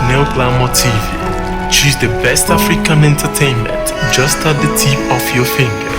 Neo Glamour TV. Choose the best African entertainment just at the tip of your finger.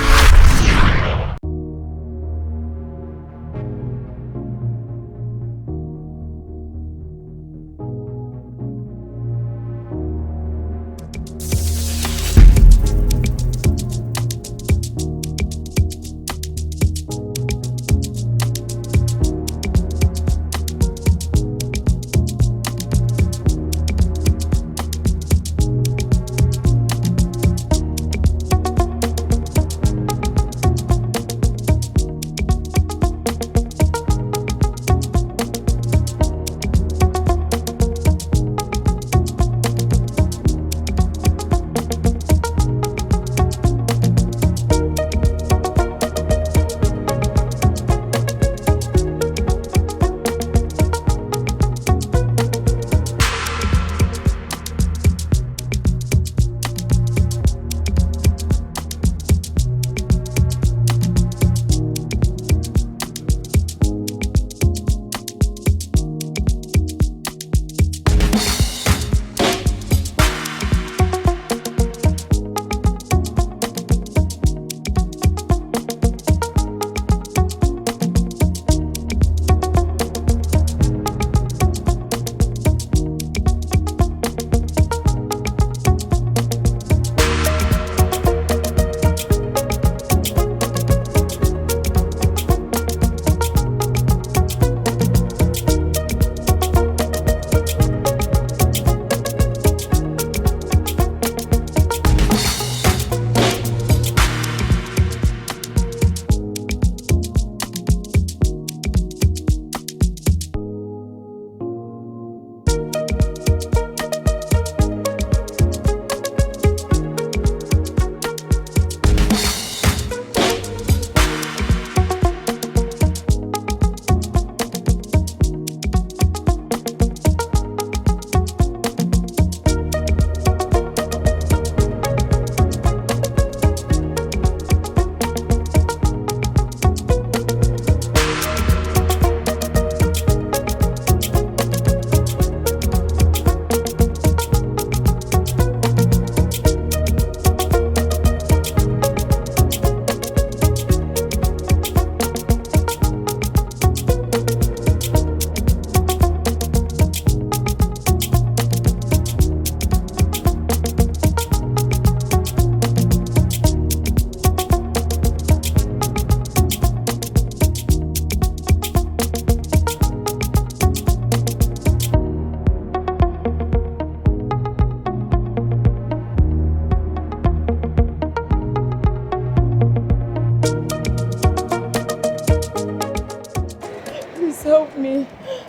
Help me.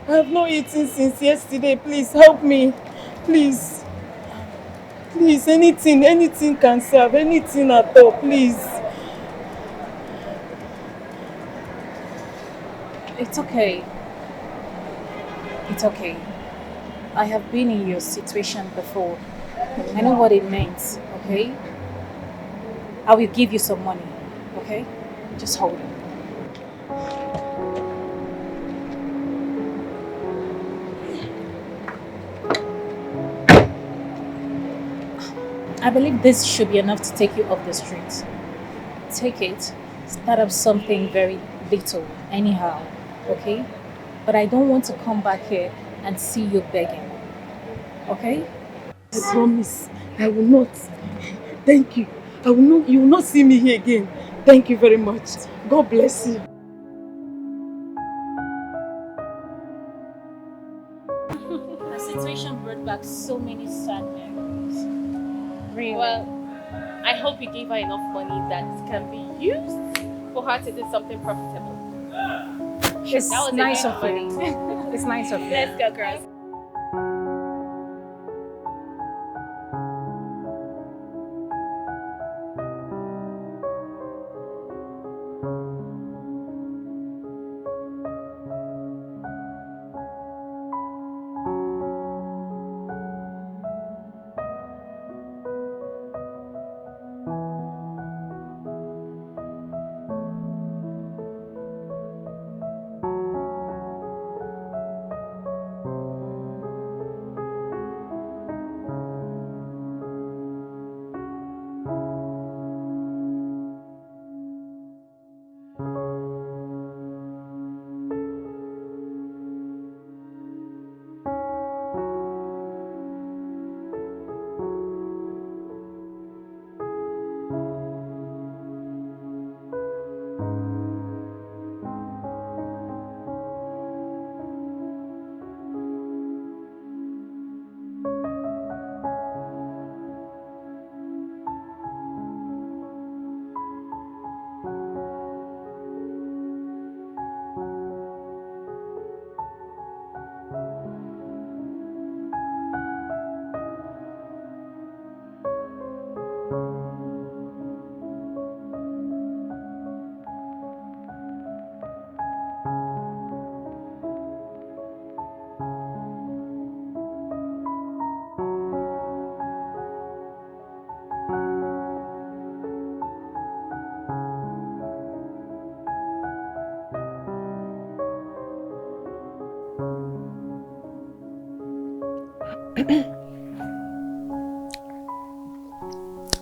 I have not eaten since yesterday. Please help me. Please. Please, anything can serve. Anything at all, please. It's okay. It's okay. I have been in your situation before. I know what it means, okay? I will give you some money, okay? Just hold it. I believe this should be enough to take you off the streets. Take it, start up something very little, anyhow, okay? But I don't want to come back here and see you begging, okay? I promise I will not. Thank you. I will not. You will not see me here again. Thank you very much. God bless you. The situation brought back so many sad memories. Really? Well, I hope you gave her enough money that can be used for her to do something profitable. It's nice of you. It's nice of you. Let's go, girls.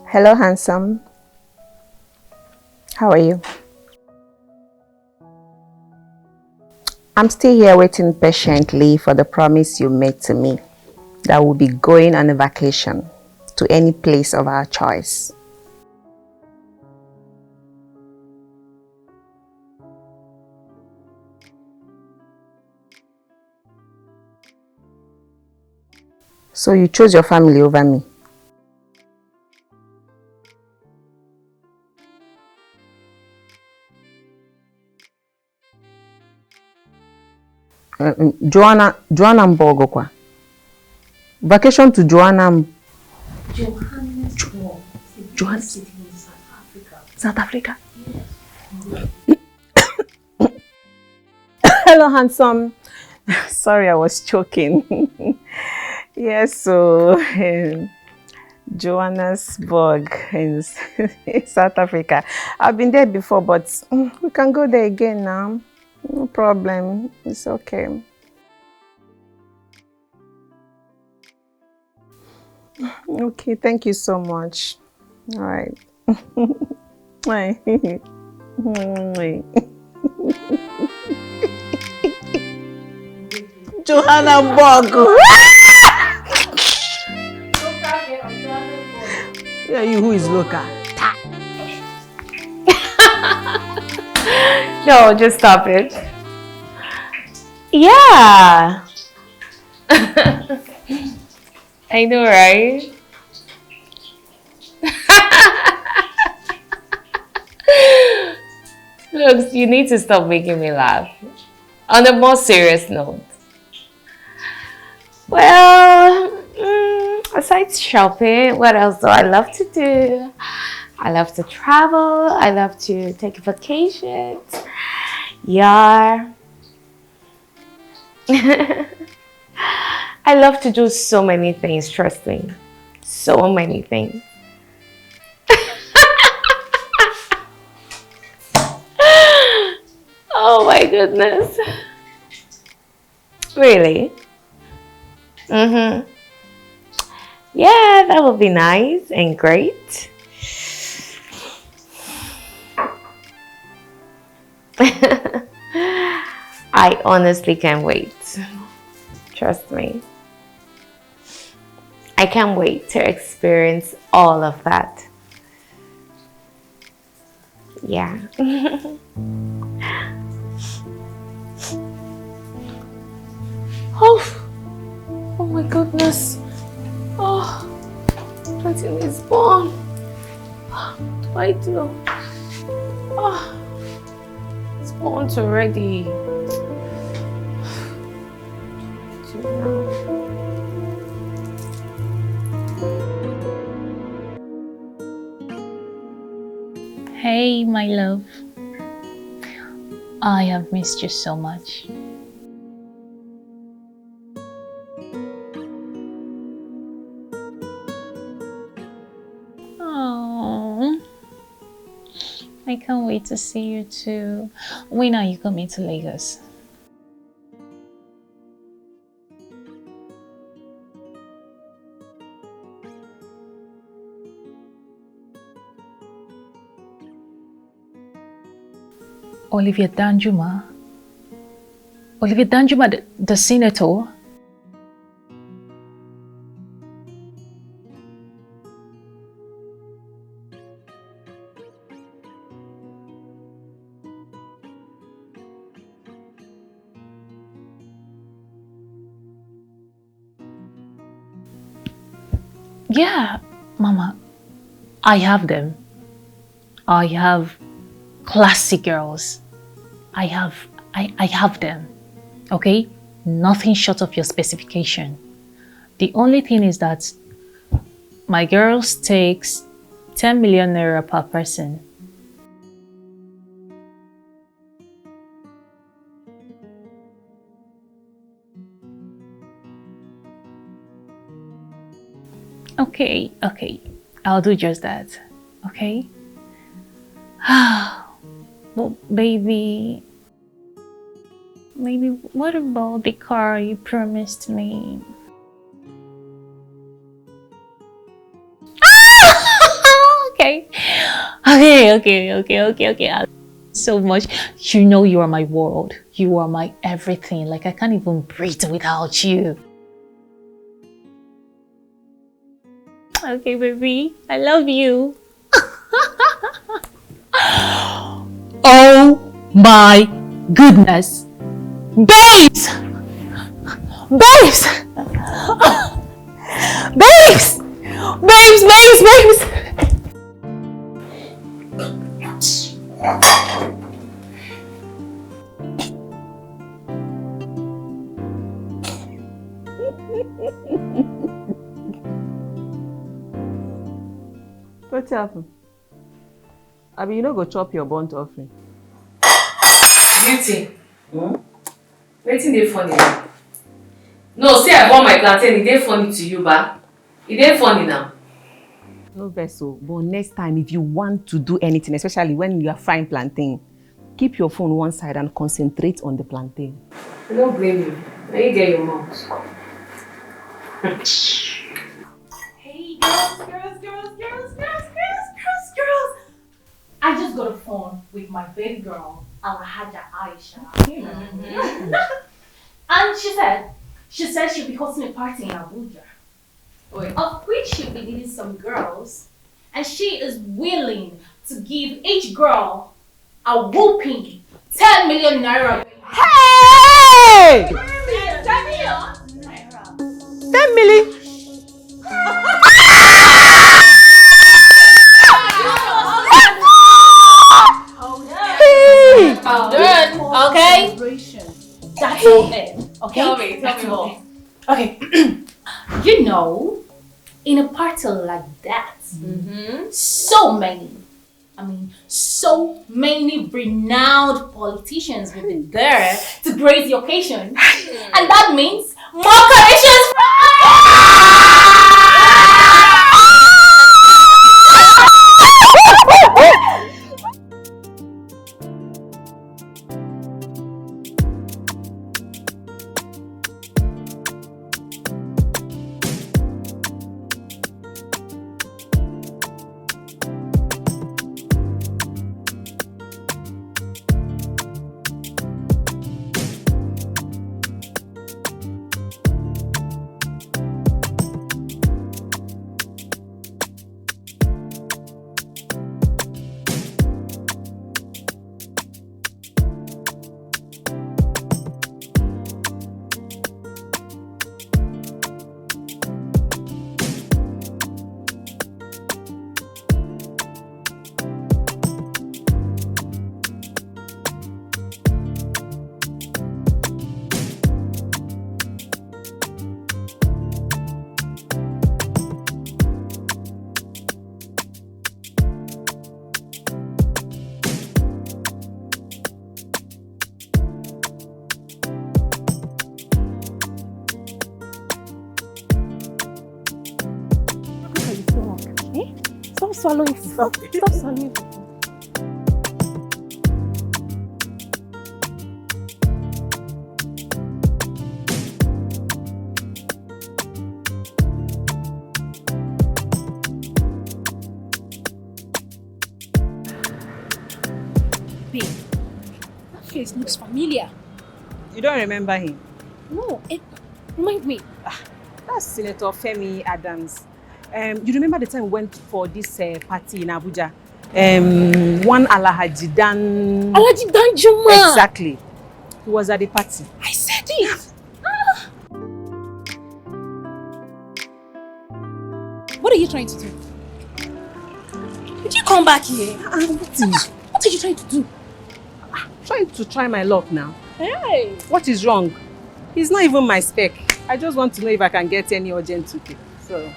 Hello, handsome. How are you? I'm still here waiting patiently for the promise you made to me that we'll be going on a vacation to any place of our choice. So you chose your family over me? Johannesburg kwa. Vacation to Johannesburg. Johannesburg. South Africa. Yes. Hello, handsome. Sorry, I was choking. Yes, so Johannesburg in South Africa. I've been there before, but we can go there again now. No problem. It's okay. Okay, thank you so much. All right. Johannesburg. Yeah, you who is local? No, just stop it. Yeah. I know, right? Look, you need to stop making me laugh. On a more serious note. Well, aside shopping, what else do I love to do? I love to travel. I love to take vacations. Yeah. I love to do so many things, trust me. So many things. Oh my goodness. Really? Mm-hmm. Yeah, that would be nice and great. I honestly can't wait. Trust me. I can't wait to experience all of that. Yeah. Oh my goodness. Oh, Plantain is born. What do I do? Oh, it's born already. What do I do now? Hey, my love. I have missed you so much. Oh, I can't wait to see you too. When are you coming to Lagos? Olivia Danjuma? Olivia Danjuma, the senator? Yeah, Mama, I have them. I have classy girls. I have them. Okay? Nothing short of your specification. The only thing is that my girls takes 10 million naira per person. Okay. I'll do just that. Okay? Well, baby, what about the car you promised me? Okay. So much. You know you are my world. You are my everything. Like I can't even breathe without you. Okay, baby. I love you. Oh my goodness. Babes! Babes! Babes! Babes! What happened? I mean, you no go chop your burnt offering. Beauty. Wetin dey funny now? No, say I burn my plantain, e dey funny to you, ba? E dey funny now. No vessel, but next time if you want to do anything, especially when you are frying plantain, keep your phone one side and concentrate on the plantain. I don't blame you. Now you get your mouth. Hey, girls. I just got a phone with my baby girl, Alhaja Aisha. And she said she'll be hosting a party in Abuja. Of which she'll be needing some girls. And she is willing to give each girl a whooping 10 million naira. Hey! 10 million? Okay? That's all it. Okay? Tell me more. Okay. You know, in a party like that, so many renowned politicians will be there to grace the occasion. And that means more collections from Stop swallowing. Stop swallowing. Babe, that face looks familiar. You don't remember him? No, remind me. That's Senator Femi Adams. You remember the time we went for this party in Abuja? One Alhaji Dan... Alhaji Dan Juma! Exactly. He was at the party. I said it! What are you trying to do? Did you come back here? What are you trying to do? Trying to try my luck now. Hey! What is wrong? He's not even my spec. I just want to know if I can get any urgent ticket. So,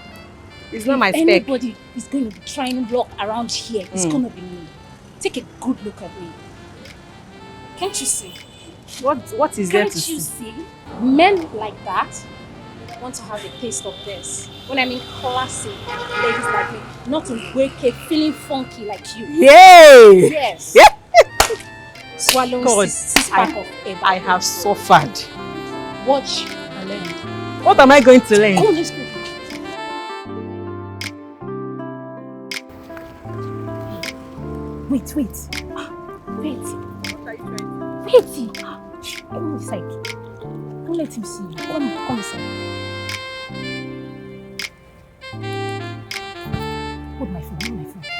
it's not my spec. Anybody is going to be trying luck around here, it's going to be me. Take a good look at me. Can't you see? What is there to Can't you see? see? Men like that want to have a taste of this. When I mean classy ladies like me, not to wake up feeling funky like you. Yay! Yes. Swallow God, six pack of Eva. I have suffered. Watch and learn. What am I going to learn? Come on, let's go. Wait. Wait. What are you trying to do? Wait. Come inside. Don't let him see you. Come inside. Hold my phone.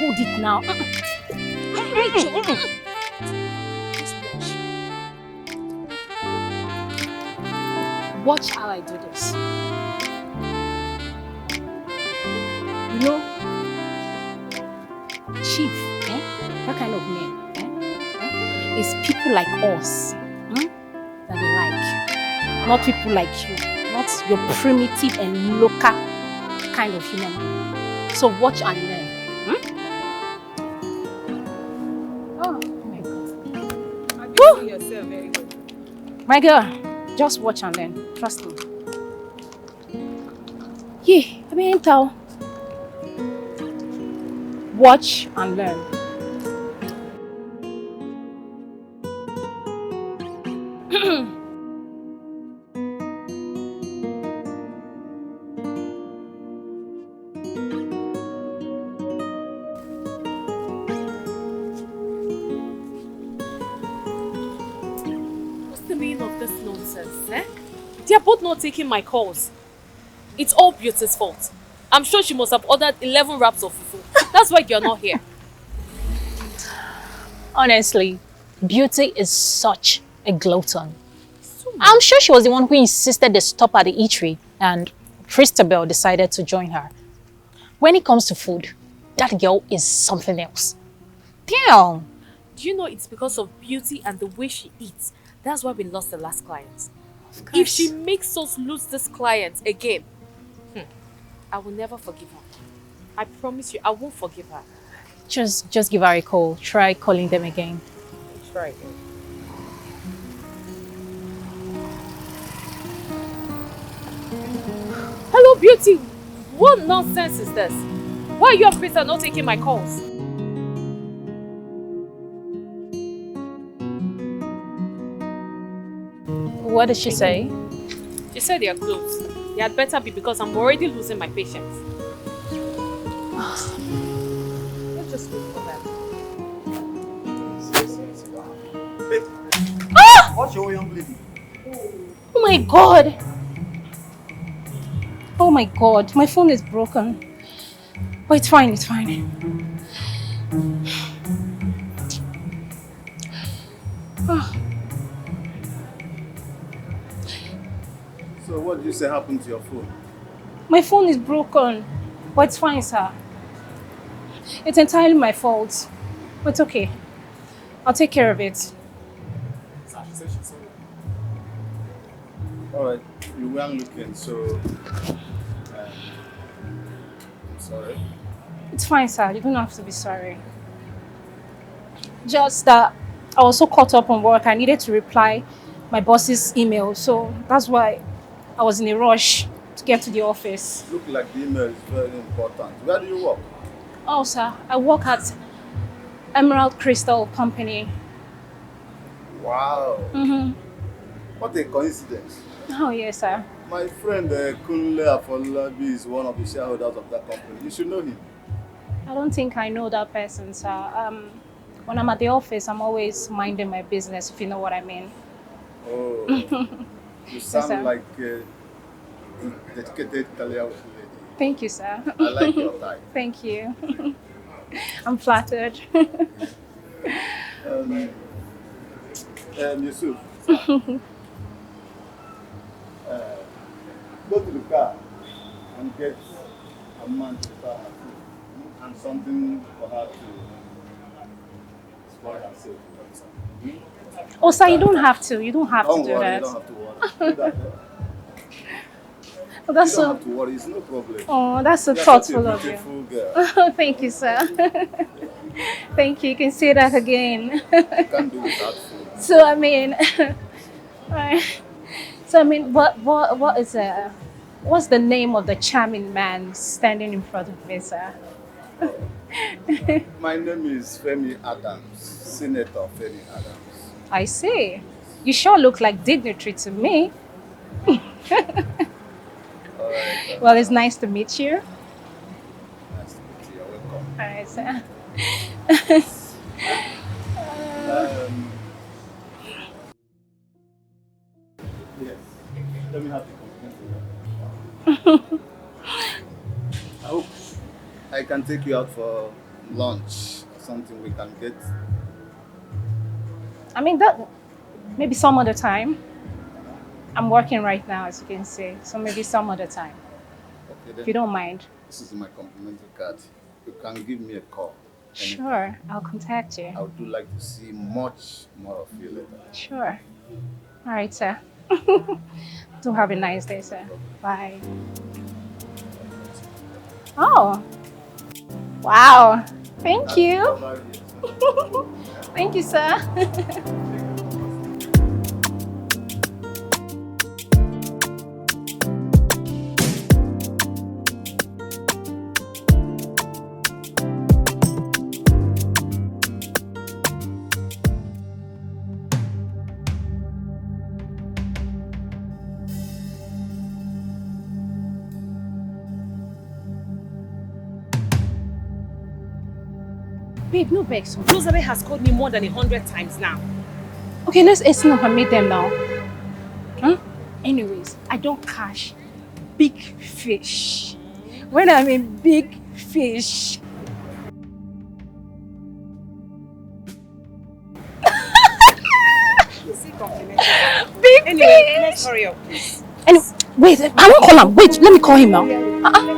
Hold it now. Rachel! Just watch how I do this. You know, chief, that kind of name, is people like us that they like. Not people like you. Not your primitive and local kind of human being. So watch and learn. Oh my God. Have you seen yourself very good? My girl, just watch and learn. Trust me. Yeah, I mean, tell. Watch and learn. What's the meaning of this nonsense, eh? They are both not taking my calls. It's all Beauty's fault. I'm sure she must have ordered 11 wraps of fufu. That's why you're not here. Honestly, Beauty is such a glutton. I'm sure she was the one who insisted they stop at the eatery and Christabel decided to join her. When it comes to food, that girl is something else. Damn! Do you know it's because of Beauty and the way she eats? That's why we lost the last client. If she makes us lose this client again, I will never forgive her. I promise you, I won't forgive her. Just give her a call. Try calling them again. Try again. Hello, Beauty. What nonsense is this? Why are you and Krista not taking my calls? What did she say? She said they are closed. They had better be because I'm already losing my patience. Let's just wait for them. What's your young lady? Oh my God! Oh my God, my phone is broken. But it's fine. So what did you say happened to your phone? My phone is broken. But it's fine, sir. It's entirely my fault. But it's okay. I'll take care of it. Alright, you weren't looking, so I'm sorry. It's fine, sir. You don't have to be sorry. Just that I was so caught up on work, I needed to reply my boss's email. So that's why I was in a rush to get to the office. Look like the email is very important. Where do you work? Oh, sir. I work at Emerald Crystal Company. Wow. Mm-hmm. What a coincidence. Oh, yes, sir. My friend Kunle Afolabi is one of the shareholders of that company. You should know him. I don't think I know that person, sir. When I'm at the office, I'm always minding my business, if you know what I mean. Oh, you sound sir. like a dedicated career lady. Thank you, sir. I like your type. Thank you. I'm flattered. Yusuf, go to the car and get a man to prepare her food and something for her to spoil herself. Oh, sir, you don't have to. You don't have Don't to do worry, that. you don't have to worry. Do that. Oh, that's You don't so. have to worry, it's no problem. Oh, that's so You're thoughtful such a of you. beautiful girl. Oh, thank you, sir. Thank you. You can say that again. You can't do without food. So I mean, what is what's the name of the charming man standing in front of me, sir? My name is Femi Adams, Senator Femi Adams. I see. You sure look like dignitary to me. Alright, Well, it's nice to meet you. nice to meet you. You're welcome. All right, sir. I can take you out for lunch or something we can get. I mean, that maybe some other time. I'm working right now, as you can see, so maybe some other time, Okay, if then you don't mind. this is my complimentary card. You can give me a call. anytime. Sure, I'll contact you. I would do like to see much more of you later. Sure. All right, sir. Do have a nice day, sir. Bye. Oh, wow. Thank you. Thank you, sir. Babe, no vex. Rosalie has called me more than 100 times now. Okay, let's not permit them now. Huh? Anyways, I don't catch big fish. When I'm a big fish. Big Anyway, fish! let's hurry up, please. And wait, I won't call him. Wait, let me call him now.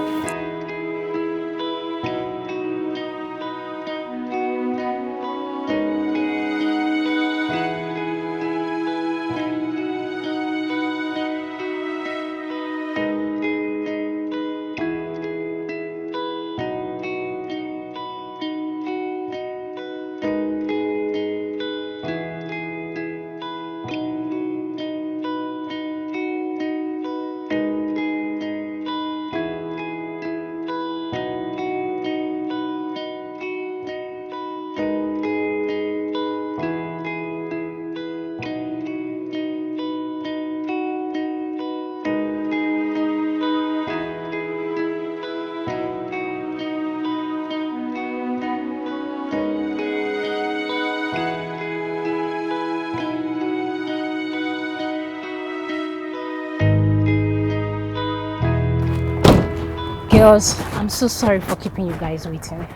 Girls, I'm so sorry for keeping you guys waiting.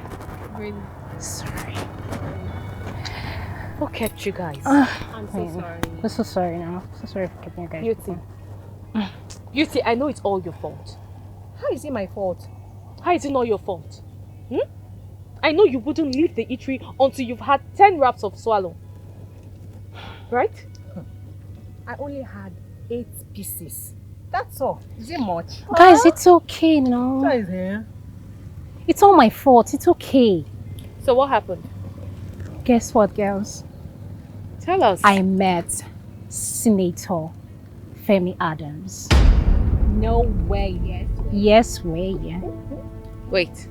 Really? Sorry. Who kept you guys? I'm so sorry. I'm so sorry now. So sorry for keeping you guys Beauty. waiting. Beauty, I know it's all your fault. How is it my fault? How is it not your fault? I know you wouldn't leave the eatery until you've had 10 wraps of swallow. Right? I only had 8 pieces. That's all. Is it much? Guys, it's okay, no? What is here? It's all my fault. It's okay. So what happened? Guess what, girls? Tell us. I met Senator Femi Adams. No way. Yes way, yeah. Wait.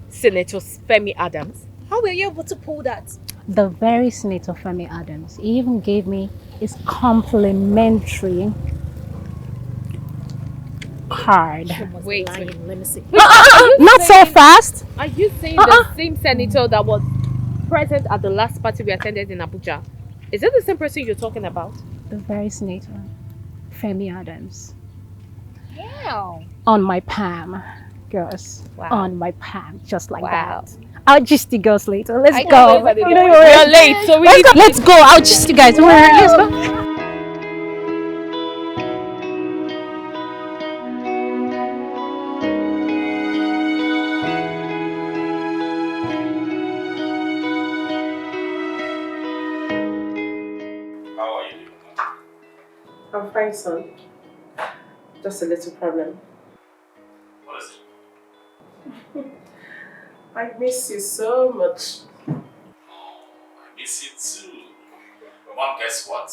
Senator Femi Adams? How were you able to pull that? The very Senator Femi Adams. He even gave me his complimentary card. Wait. Let me see. Not so fast. Are you saying the same senator that was present at the last party we attended in Abuja? Is it the same person you're talking about? The very Senator Femi Adams. Wow. On my palm, girls. Wow. On my palm, just like Wow. that. I'll just the girls later. Let's I go. can't wait for the- You know We're you're late, so we let's need go. to- Let's go. I'll just you guys. Don't worry. Let's go. How are you doing? I'm fine, son. Just a little problem. What is it? I miss you so much. Oh, I miss you too. Mom, guess what?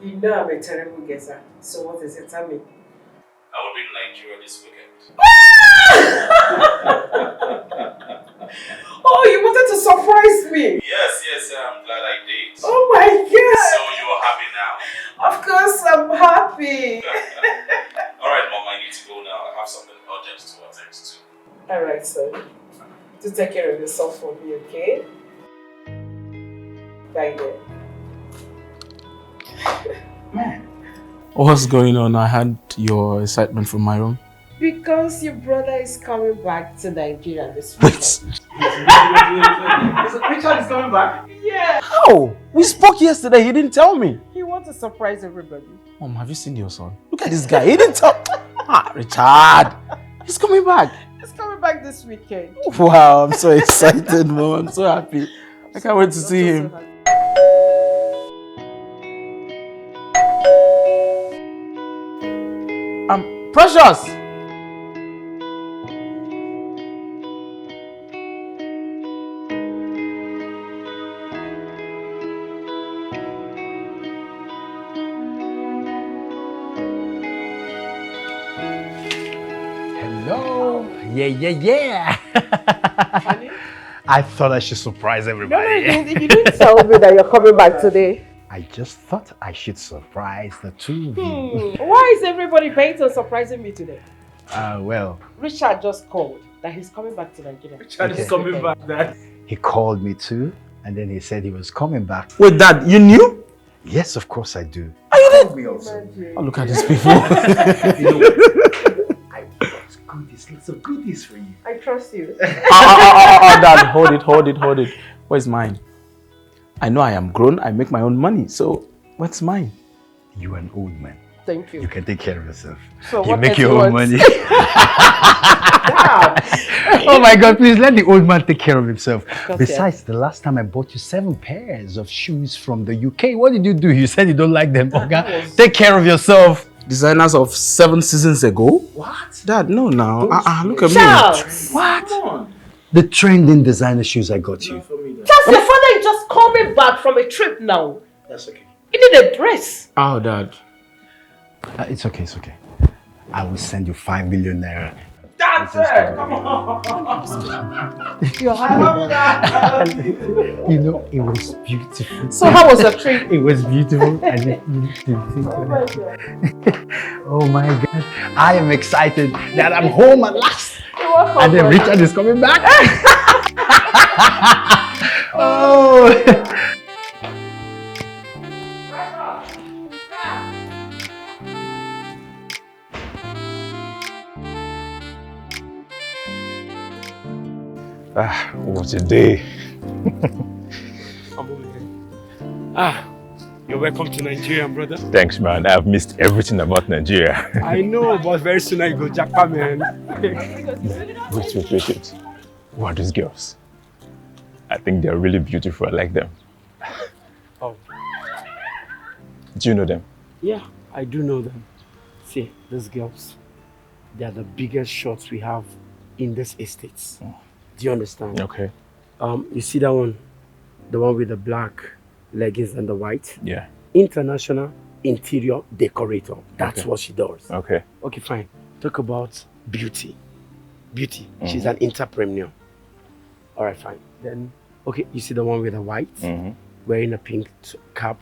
You know I'm a terrible guesser. So what is it? Tell me. I will be in Nigeria this weekend. Oh, you wanted to surprise me! Yes, I'm glad I did. Oh my god! So you are happy now? Of course I'm happy! Alright, Mom, I need to go now. I have something urgent to attend to. Alright, son. To take care of yourself for me, okay? Bye there. What's going on? I had your excitement from my room. Because your brother is coming back to Nigeria this week. Richard is coming back? Yeah. How? We spoke yesterday, he didn't tell me. He wants to surprise everybody. Mom, have you seen your son? Look at this guy, he didn't tell. Richard, he's coming back. He's coming back this weekend. Wow, I'm so excited, Mom. I'm so happy. I can't wait to see him. Precious! Hello. Yeah. Honey? I thought I should surprise everybody. No, you didn't tell me that you're coming back today. I just thought I should surprise the two of you. Why is everybody bent on surprising me today? Well. Richard just called that he's coming back to Nigeria. Richard is coming back, Dad. He called me too, and then he said he was coming back. Wait, Dad, you knew? Yes, of course I do. Oh, you did? Me also. Oh, look at these people. I brought goodies, lots of goodies for you. I trust you. Dad, hold it. Where's mine? I know I am grown, I make my own money, so what's mine? You're an old man. Thank you. You can take care of yourself. So you what make else your you own want? money. Oh my God, please let the old man take care of himself. Besides, the last time I bought you 7 pairs of shoes from the UK, what did you do? You said you don't like them, okay? Take care of yourself. Designers of 7 seasons ago? What? Dad, no now. Look at Charles! me. What? Come on. The trending designer shoes I got you. Charles, your father is just coming back from a trip now. That's okay. He need a dress. Oh, Dad. It's okay. I will send you 5 million naira. That's it! Come on! You're happy. You know, it was beautiful. So how was the trip? It was beautiful. Oh my God. I am excited that I'm home at last. You're welcome. And then Richard is coming back. Oh. What a day. You're welcome to Nigeria, brother. Thanks, man. I've missed everything about Nigeria. I know, but very soon I go Japan, man. Wait. Who are these girls? I think they're really beautiful. I like them. Oh. Do you know them? Yeah, I do know them. See, these girls, they are the biggest shots we have in this estate. Oh. Do you understand? Okay. You see that one? The one with the black leggings and the white? Yeah. International interior decorator. That's Okay. what she does. Okay. Okay, fine. Talk about beauty. She's an entrepreneur. All right, fine. Then, okay, you see the one with the white, wearing a pink cap.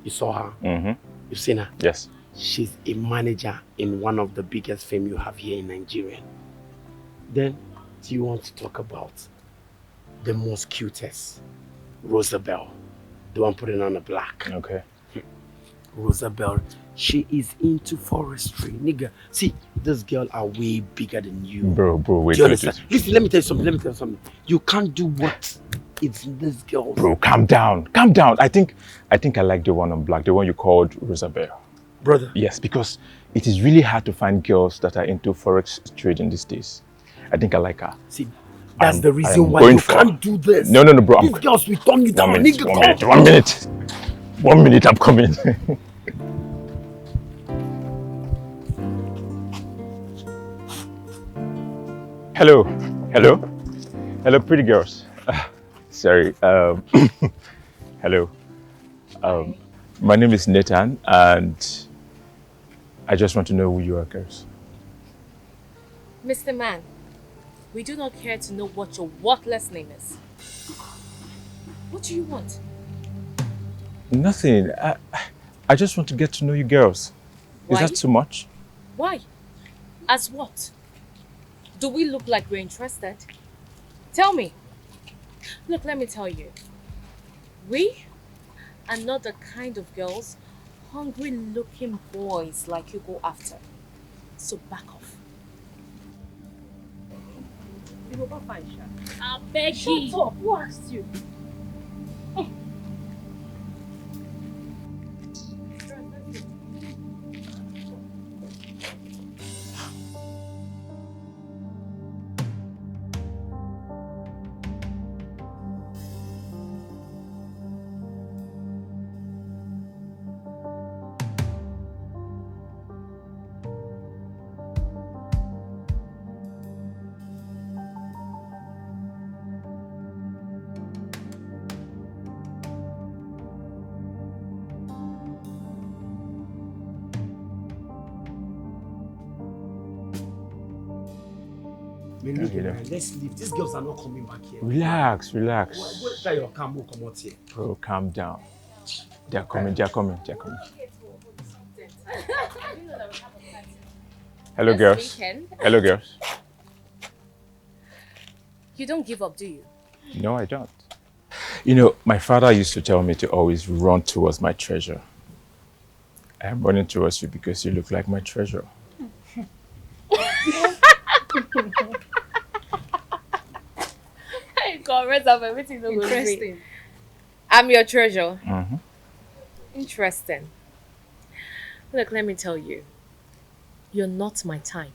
You saw her. You've seen her. Yes. She's a manager in one of the biggest firms you have here in Nigeria. Then, do you want to talk about the most cutest, Rosabelle, the one putting on the black? Okay. Rosabelle, she is into forestry, nigga. See, this girl are way bigger than you. Bro, wait. Do you understand? Listen, let me tell you something. You can't do what it's in this girl. Bro, calm down. I think I like the one on black, the one you called Rosabelle. Brother. Yes, because it is really hard to find girls that are into forex trading these days. I think I like her. See, that's the reason why you can't do this. No, bro. These girls will turn you down, nigga. 1 minute, I'm coming. Hello, pretty girls. Sorry. Hello. My name is Nathan, and I just want to know who you are, girls. Mr. Man, we do not care to know what your worthless name is. What do you want? Nothing. I just want to get to know you girls. Why? Is that too much? Why? As what? Do we look like we're interested? Tell me. Look, let me tell you. We are not the kind of girls hungry looking boys like you go after. So back off. The Boba fine, Sha. I beg you. Shut up. Who asked you? Let's leave. These girls are not coming back here. Relax, relax. What try your camel come out here? Bro, calm down. They're coming, they're coming, they're coming. Hello, girls. Hello, girls. You don't give up, do you? No, I don't. You know, my father used to tell me to always run towards my treasure. I am running towards you because you look like my treasure. God, rest of everything. Interesting. I'm your treasure. Mm-hmm. Interesting. Look, let me tell you. You're not my type.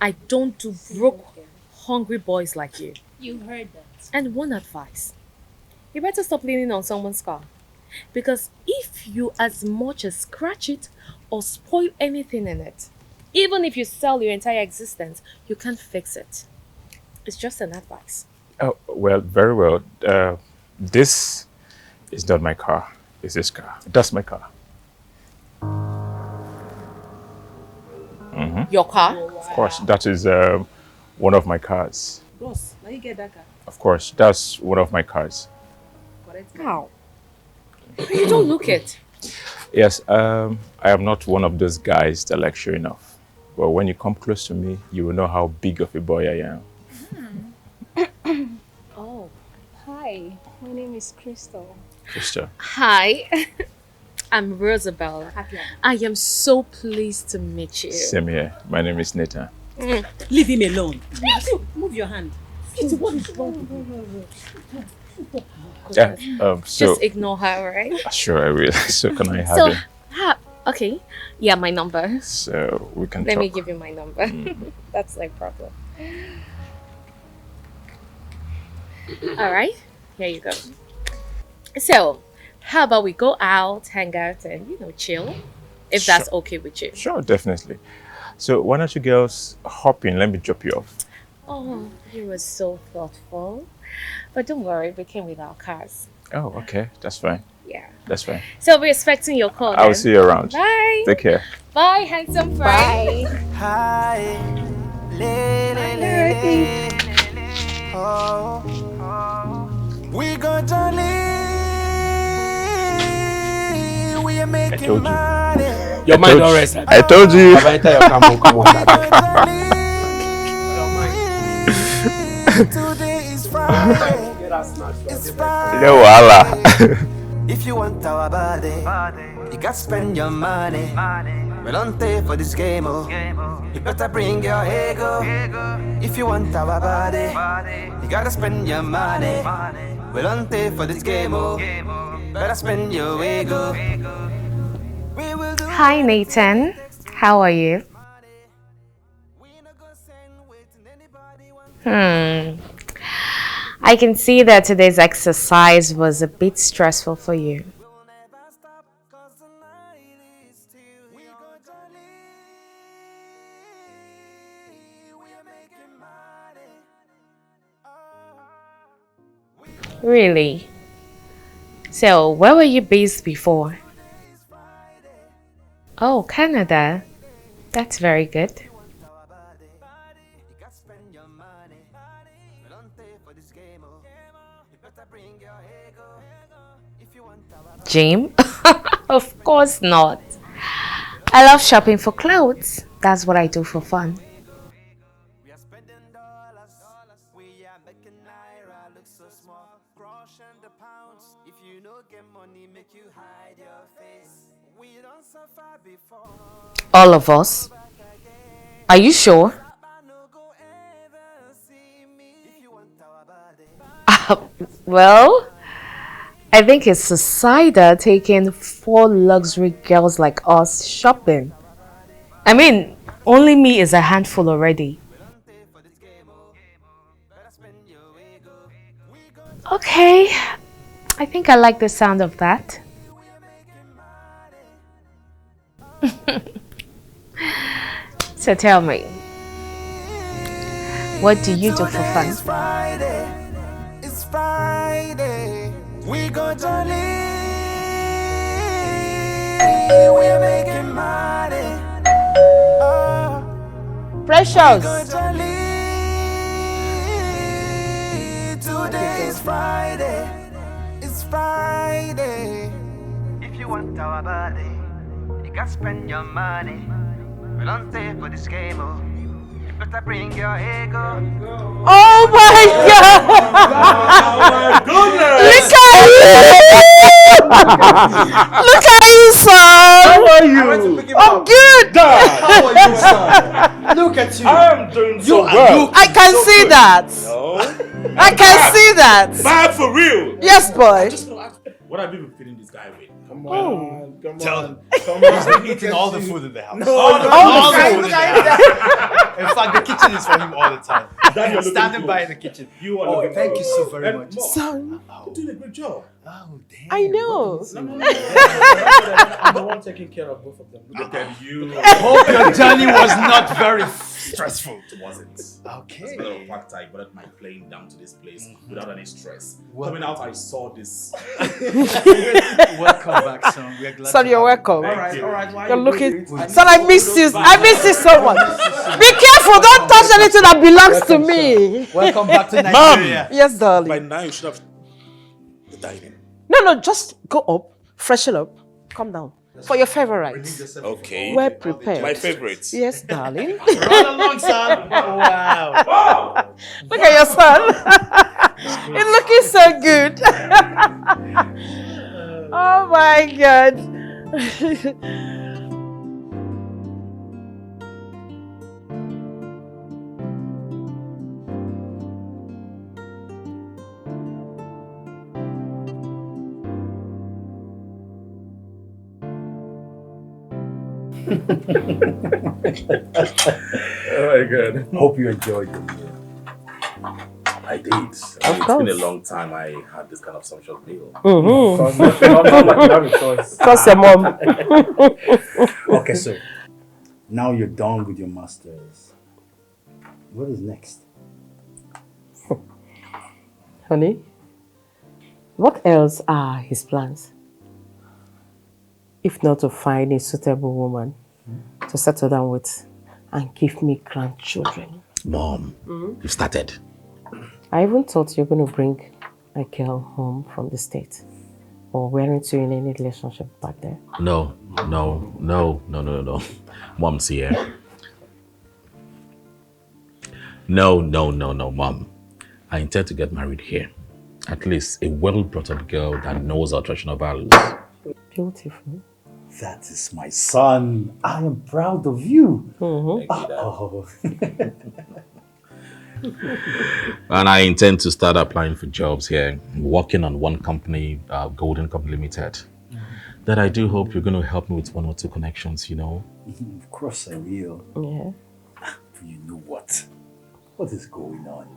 I don't do broke, hungry boys like you. You heard that. And one advice. You better stop leaning on someone's car. Because if you as much as scratch it or spoil anything in it, even if you sell your entire existence, you can't fix it. It's just an advice. Oh, well, very well. This is not my car. It's this car. That's my car. Mm-hmm. Your car? Of course, that is one of my cars. Boss, now you get that car. Of course, that's one of my cars. Correct. How? You don't look it. Yes, I am not one of those guys that like showing off. But when you come close to me, you will know how big of a boy I am. Oh. Hi, my name is Crystal. Crystal. Hi. I'm Rosabelle. I am so pleased to meet you. Same here. My name is Nathan. Leave him alone. Move your hand. What is wrong? Yeah, so Just ignore her, right? sure I will. So can I have it? Okay. Yeah, my number. So we can Let talk. me give you my number. That's no problem. All right. Here you go. So, how about we go out, hang out, and chill, if that's okay with you? Sure, definitely. So why don't you girls hop in? Let me drop you off. Oh, you were so thoughtful. But don't worry, we came with our cars. Oh, okay. That's fine. Yeah. That's fine. So I'll be expecting your call. I'll then. see you around. Bye. Take care. Bye, handsome friend. Hi. Oh, we go jolly. We are making money. Your mind don't rest. I told you. Have I enter your camel? Come on. Today is Friday. It's Friday. No, Allah. If you want our body, you got spend your money. We don't pay for this game, oh. You better bring your ego. If you want our body, you gotta spend your money. We don't pay for this game, oh. Better spend your ego. Hi Nathan, how are you? I can see that today's exercise was a bit stressful for you. Really? So, where were you based before? Oh, Canada. That's very good. Gym? Of course not. I love shopping for clothes. That's what I do for fun. All of us? Are you sure? Well, I think it's society taking 4 luxury girls like us shopping. I mean, only me is a handful already. Okay, I think I like the sound of that. So tell me, what do you do for fun? It's Friday. We go jolly. We're making money. Precious. We go jolly. Today is Friday. It's Friday. If you want our body, you gotta spend your money. We don't pay for this game, oh. You better bring your ego. Oh my God! Oh my goodness! Look at you! Look at you, son! How are you? I'm good! Dad, how are you, son? Look at you. I am doing so well. I can see that. No. I can see that. Bad for real. Yes, boy. What have you been feeding this guy with? Come Oh. on, come Tell on. him. Come He's on. been eating all the food in the house. No, all the no, food in the house. In fact, the kitchen is for him all the time. Dad, you're Standing looking by good. in the kitchen. You are Oh, looking thank good. you so very And much. more. Son. You're doing a great job. Oh, damn. I know. I'm the one taking care of both of them. Look at you. Hope your journey was not very stressful. It wasn't. Okay. As a matter of fact, I brought my plane down to this place without any stress. Well- Coming out, I saw this. Welcome back, son. We're glad Son, to you're have you. welcome. Thank you. All right. Why You're you looking. waiting? Son, I miss you. I miss you so much. Be careful. Don't touch anything that belongs to me. Welcome back to Nigeria. Yes, By darling. now, you should have the dining. No, just go up, freshen up, come down. For your favorite. Okay. Well prepared. My favorites. Yes, darling. Run along, son. Wow. Look at your son. He's looking so good. Oh my God. Oh my God. Hope you enjoyed the meal. I did. It's been a long time I had this kind of sumptuous meal. Trust your mom. Okay, so now you're done with your masters. What is next? Honey, what else are his plans? If not to find a suitable woman to settle down with and give me grandchildren. Mom, you started. I even thought you're going to bring a girl home from the States. Or weren't you in any relationship back there? No. Mom's here. No, Mom. I intend to get married here. At least a well-brought-up girl that knows our traditional values. Beautiful. That is my son. I am proud of you. Thank you, Dad. Oh. And I intend to start applying for jobs here, working on one company, Golden Company Limited. That I do hope you're going to help me with 1 or 2 connections, you know. Of course I will. Yeah. You know what? What is going on?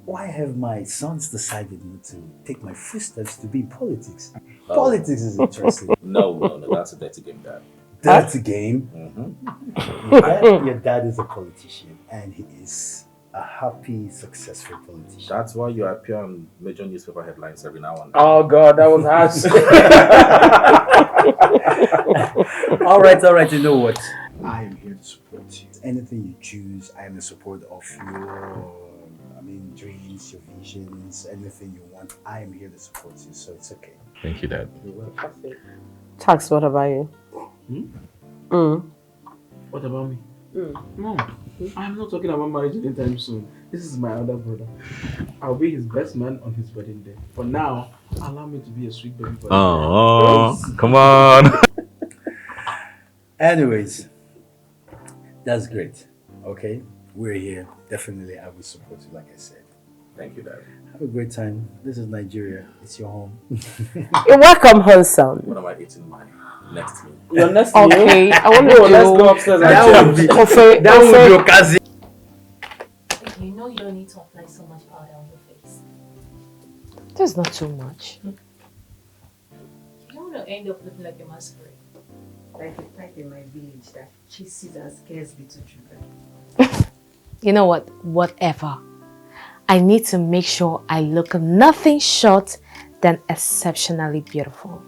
Why have my sons decided not to take my footsteps to be in politics? Politics is interesting. No, that's a dirty game, Dad. Dirty game? Your dad is a politician and he is a happy, successful politician. That's why you appear on major newspaper headlines every now and then. Oh God, that was harsh. All right, you know what? I am here to support you. Anything you choose, I am in support of your, dreams, your visions, anything you want. I am here to support you, so it's okay. Thank you, Dad. Tax, what about you? What about me? No, I'm not talking about marriage anytime soon. This is my other brother. I'll be his best man on his wedding day. For now, allow me to be a sweet baby boy. Oh, come on. Anyways, that's great. Okay, we're here. Definitely, I will support you, like I said. Thank you, Dad. Have a great time. This is Nigeria. It's your home. You're welcome home, son. What am I eating my next meal? Your next Okay, meal? I want to Let's go upstairs. That would be Okazi. You know you don't need to apply so much powder on your face. There's not too much. You don't want to end up looking like a masquerade. Like a type in my village that chases and scares little children. You know what? Whatever. I need to make sure I look nothing short than exceptionally beautiful.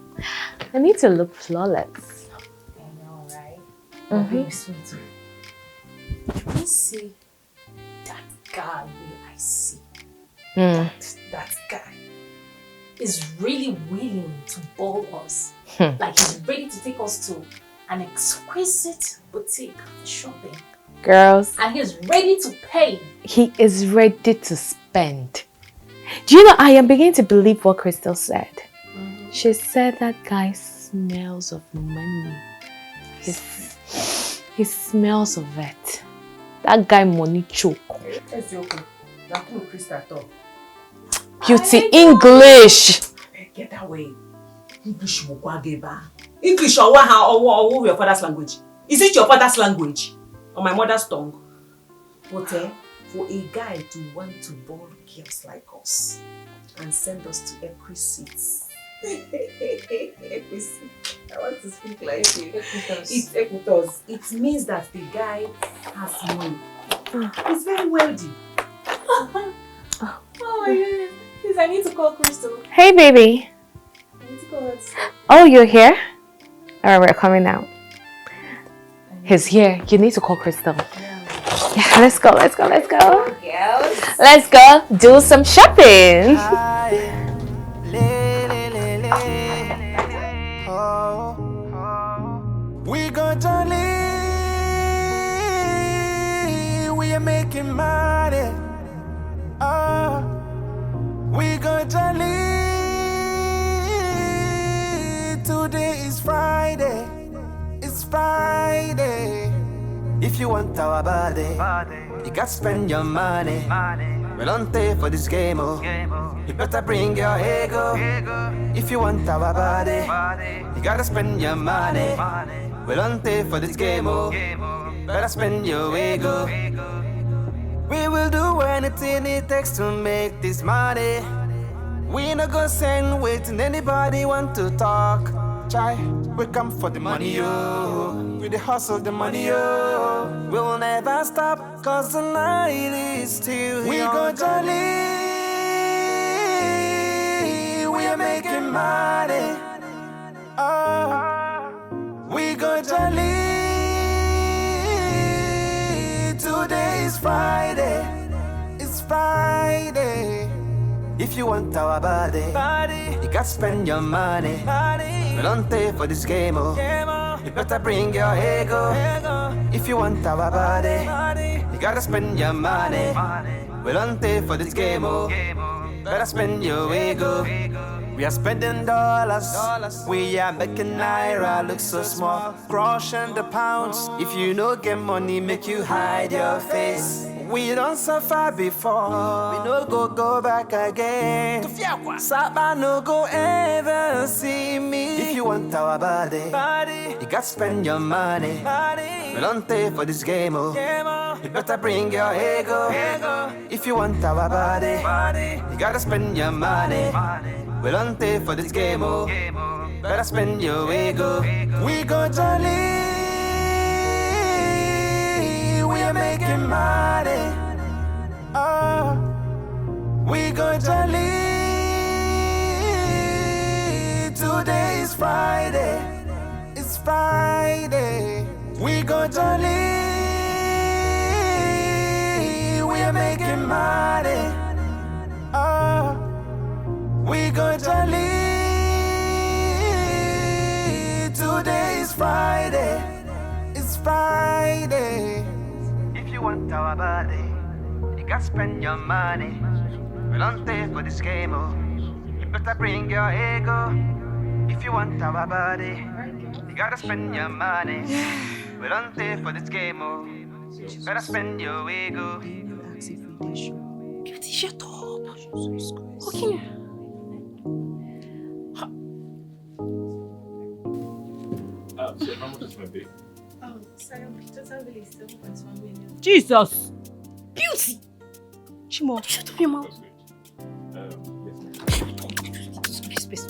I need to look flawless. I know, right? Mm-hmm. Babe, sweetie. Can you see that guy I see? That guy is really willing to ball us. Like he's ready to take us to an exquisite boutique for shopping. Girls, And he's ready to pay. he is ready to spend. Do you know, I am beginning to believe what Crystal said. She said that guy smells of money. He smells of it. That guy money choke. Beauty English. Get away. English English or your father's language? Is it your father's language? Or my mother's tongue? But for a guy to want to ball girls like us and send us to exquisites. I want to speak like you. It's equitos. It means that the guy has money. He's very wealthy. Oh my goodness. Please, I need to call Crystal. Hey, baby. I need to call her. Oh, you're here? Alright, we're coming now. He's here. You need to call Crystal. Yeah, let's go. Let's go do some shopping. We go jolly, we are making money. We go jolly, today is Friday, it's Friday. If you want our body, you got to spend your money. We don't pay for this game, oh. You better bring your ego. If you want our body, you gotta spend your money. We don't pay for this game, oh. Better spend your ego. We will do anything it takes to make this money. We no go send waiting anybody want to talk. Chai, we come for the money, yo. We the hustle the money, yo. We'll never stop, cause the night is still we young. Go jolly, we are making money. We go jolly, today is Friday, it's Friday. If you want our body, you got to spend your money. We don't pay for this game, oh. You better bring your ego. If you want our body, you gotta spend your money. We don't pay for this game, oh. Better spend your ego. We are spending dollars. We are making naira look so small. Crushing the pounds. If you no get money, make you hide your face. We don't suffer before. We no go back again. Saba no go ever see me. If you want our body, you got to spend your money. We don't pay for this game, oh. You better bring your ego. If you want our body, you gotta spend your money. We don't pay for this game, oh. Better spend your ego. We go jolly, we are making money. We go jolly, today is Friday, it's Friday. We go jolly, we are making money. We go jolly, today is Friday, it's Friday. If you want our body, you got to spend your money. We don't pay for this game, oh. You better bring your ego. If you want our body, you gotta spend your money. We don't pay for this game, oh. You better spend your ego. You ask if we did show. Beauty, shut up. Okay. So how much is my bill? Oh, sorry, total bill is 7.1 million. Jesus! Beauty! Chimo, shut up your mouth. Space.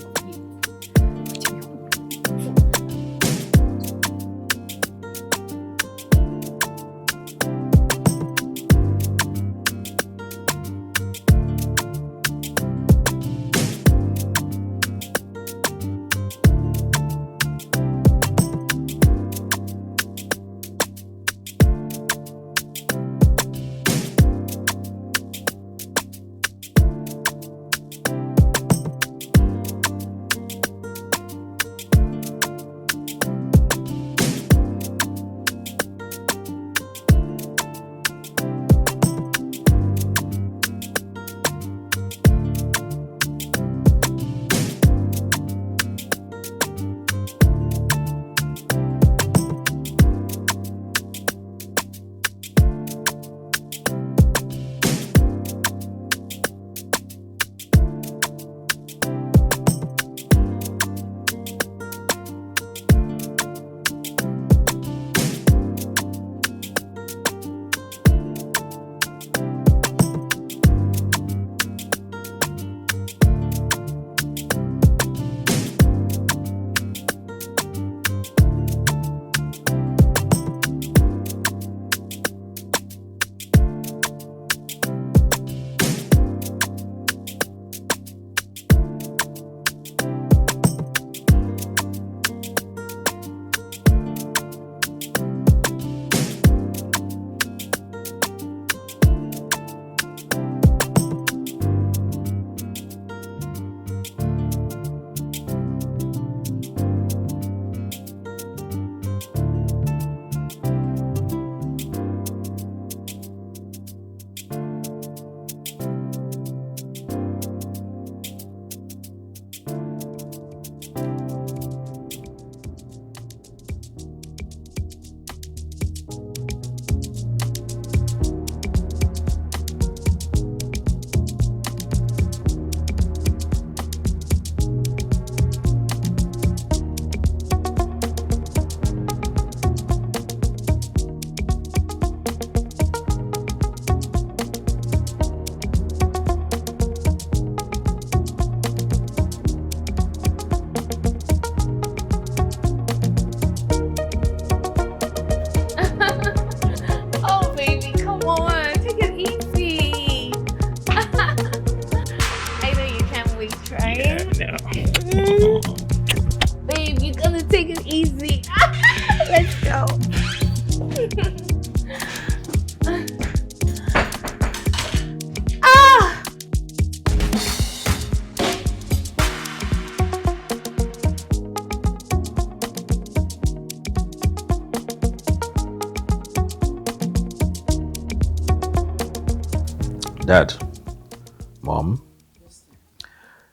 Oh, baby, come on. Take it easy. I know you can't wait, right? Yeah, Babe, you gotta take it easy. Let's go. Ah! Dad, Mom,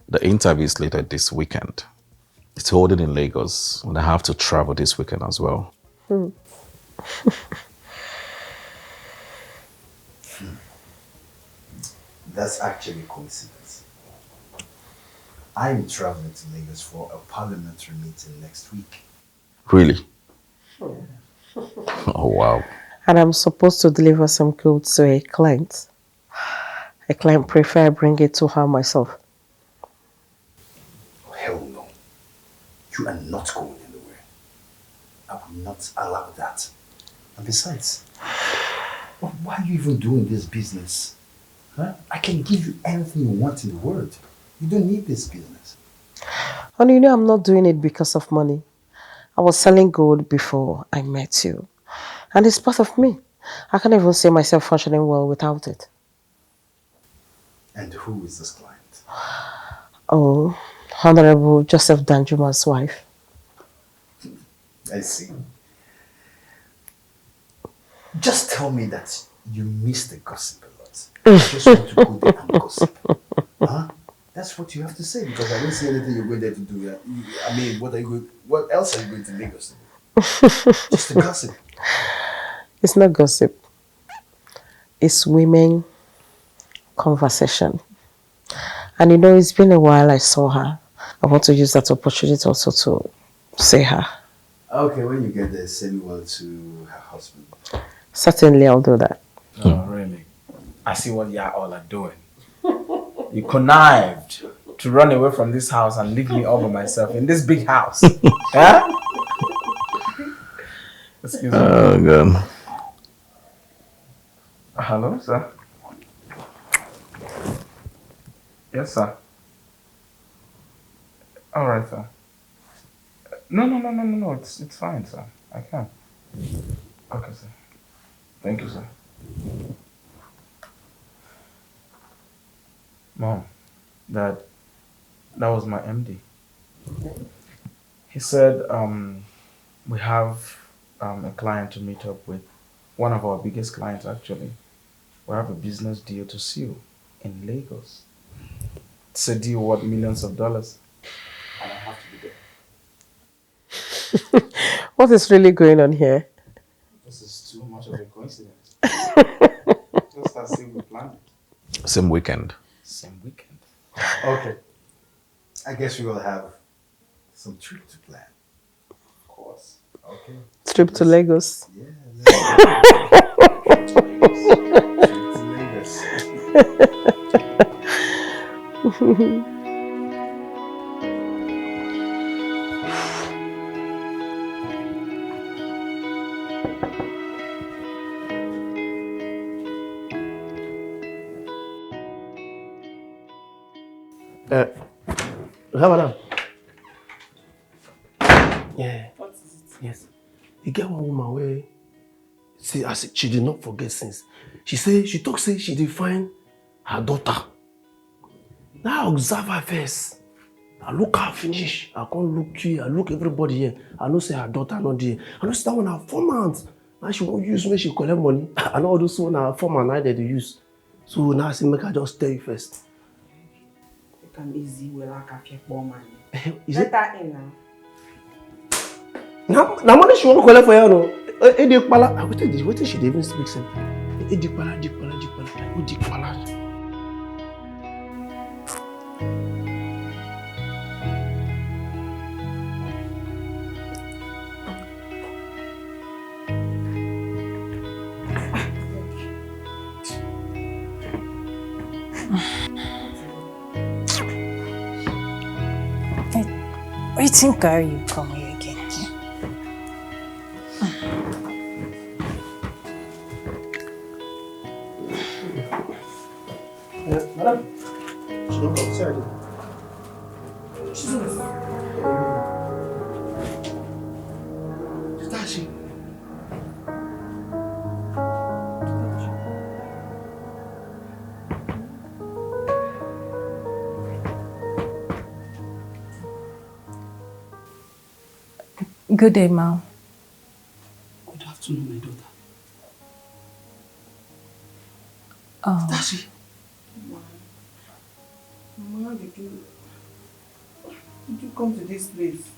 the interview is later this weekend. It's holding in Lagos, and I have to travel this weekend as well. That's actually a coincidence. I'm traveling to Lagos for a parliamentary meeting next week. Really? Oh, wow. And I'm supposed to deliver some goods to a client. A client prefer I bring it to her myself. Oh, hell no. You are not going anywhere. I will not allow that. And besides, why are you even doing this business? Huh? I can give you anything you want in the world. You don't need this business. And you know I'm not doing it because of money. I was selling gold before I met you. And it's part of me. I can't even see myself functioning well without it. And who is this client? Oh, Honorable Joseph Danjuma's wife. I see. Just tell me that you miss the gossip a lot. You just want to go there and gossip. Huh? That's what you have to say, because I don't see anything you're going there to do. I mean, what else are you going to Lagos to do? Just to gossip. It's not gossip. It's women conversation. And you know, it's been a while I saw her. I want to use that opportunity also to say her. Okay, when you get there, send word to her husband. Certainly, I'll do that. Oh, really? I see what you all are doing. You connived to run away from this house and leave me all by myself in this big house. Huh? Excuse me. Oh, God. Hello, sir? Yes, sir. All right, sir. No. It's fine, sir. I can. Okay, sir. Thank you, sir. Mom, Dad, that was my MD. He said we have a client to meet up with. One of our biggest clients, actually. We have a business deal to seal in Lagos. It's a deal worth millions of dollars. And I have to be there. What is really going on here? This is too much of a coincidence. Just as if we planned it. Same weekend. Same weekend. Okay. I guess we will have some trip to plan. Of course. Okay. Trip to Lagos. Yeah. Trip to Lagos. Madam. Yeah. What is it? Yes. You get one woman where she did not forget since. She talk say she did find her daughter. Now I observe her first. I look her finish. I can't look you. I look everybody here. I know say her daughter not there. I know say that one her 4 months. Now she won't use me, she collect money. I know all those one her 4 months now they use. So now I say make I just tell you first. You can easy well like a poor man. Is it? Let her in now. Now money she won't collect for you no. What she even speak say? Dikpala. Waiting carry you come here again. Madam, she don't come inside. She's on she? Good day, Ma. Good afternoon, my daughter. Oh. Tashi. Mama, did you come to this place?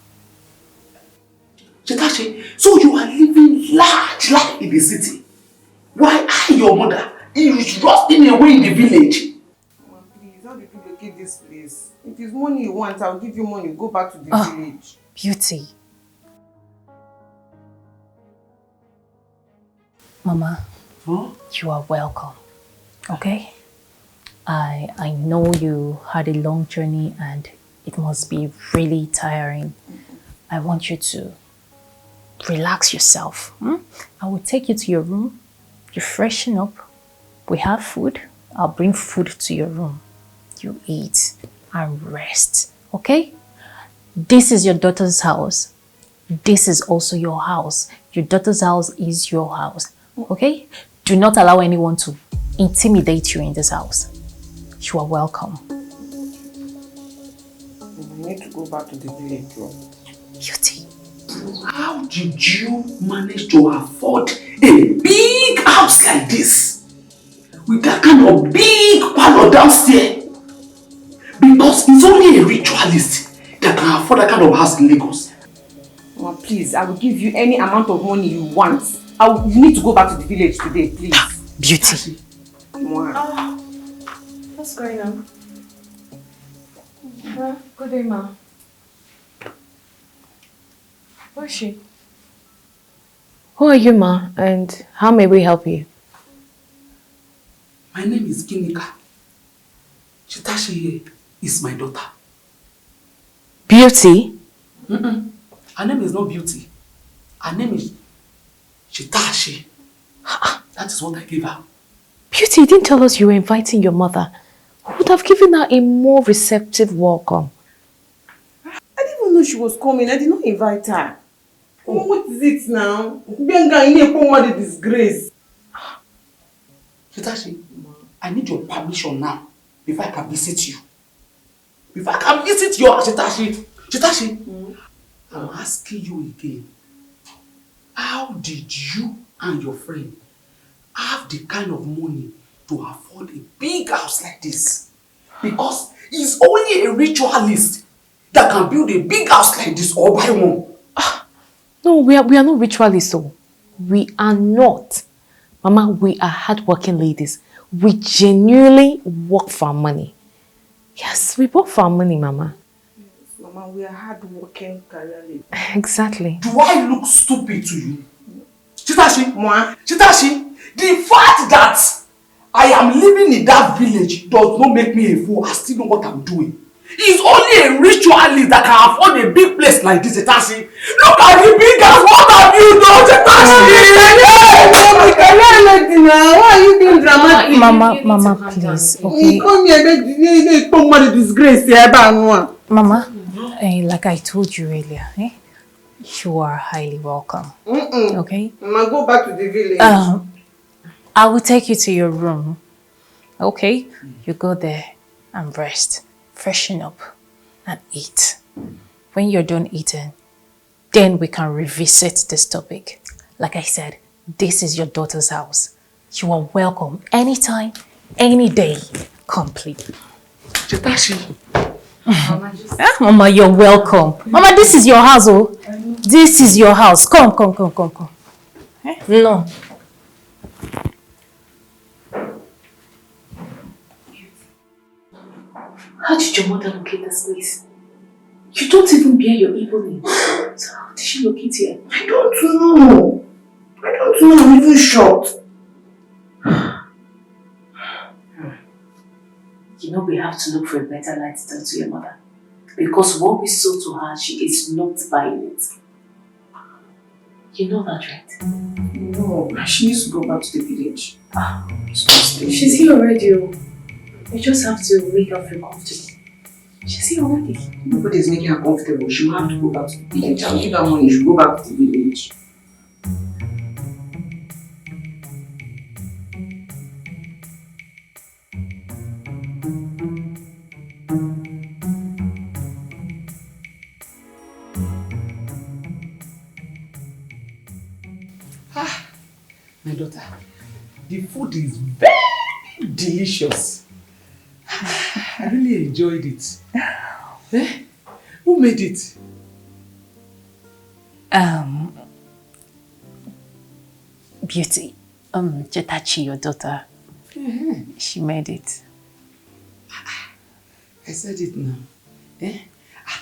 Chetashi, so you are living large life in the city. Why I, your mother, is rusting away in the village? Mama, please, how did you locate this place? If it's money you want, I'll give you money. Go back to the village. Beauty. Mama, you are welcome. Okay? I know you had a long journey and it must be really tiring. I want you to relax yourself. I will take you to your room. You freshen up. We have food. I'll bring food to your room. You eat and rest. Okay? This is your daughter's house. This is also your house. Your daughter's house is your house. Okay? Do not allow anyone to intimidate you in this house. You are welcome. I need to go back to the village. Beauty. How did you manage to afford a big house like this? With that kind of big parlor downstairs? Because it's only a ritualist that can afford that kind of house in Lagos. Mama, please, I will give you any amount of money you want. You need to go back to the village today, please. Beauty. Mama. What's going on? Good day, ma. Where is she? Who are you, ma? And how may we help you? My name is Ginika. Chitashi here is my daughter. Beauty? Her name is not Beauty. Her name is Chitashi. That is what I gave her. Beauty, you didn't tell us you were inviting your mother. We would have given her a more receptive welcome. I didn't even know she was coming. I did not invite her. Oh, what is it now? Benga, you need to disgrace. Chitashi, I need your permission now before I can visit you. Before I can visit you, Chitashi. Chitashi, I'm asking you again. How did you and your friend have the kind of money to afford a big house like this? Because it's only a ritualist that can build a big house like this or buy one. No, we are not ritualists, so. We are not. Mama, we are hardworking ladies. We genuinely work for our money. Yes, we work for our money, Mama. Mama, we are hardworking career ladies. Exactly. Do I look stupid to you? Chitashi, Chitashi, the fact that I am living in that village does not make me a fool. I still know what I'm doing. It's only a ritualist that can afford a big place like this, Chitashi. Look at the big house. What have you done, Chitashi? Why are you being dramatic? Mama, please, okay? Come here, don't disgrace here, Mama, like I told you earlier, you are highly welcome. Okay? Mama, go back to the village. I will take you to your room. Okay? You go there and rest, freshen up, and eat. When you're done eating, then we can revisit this topic. Like I said, this is your daughter's house. You are welcome anytime, any day. Come, please. Chitashi. Mama, you're welcome. Mama, this is your house, oh. This is your house. Come. No. How did your mother locate this place? You don't even bear your evil name. So how did she locate here? I don't know. I'm even shocked. You know we have to look for a better light to tell to your mother. Because what we sow to her, she is not buying it. You know that, right? No, she needs to go back to the village. She's here already. You just have to make her feel comfortable. She's here already. Nobody's making her comfortable. She will have to go back to the village. I'll give her money. She will go back to the village. My daughter, the food is very delicious. I really enjoyed it. Who made it? Beauty. Chitachi, your daughter. She made it. I said it now. Her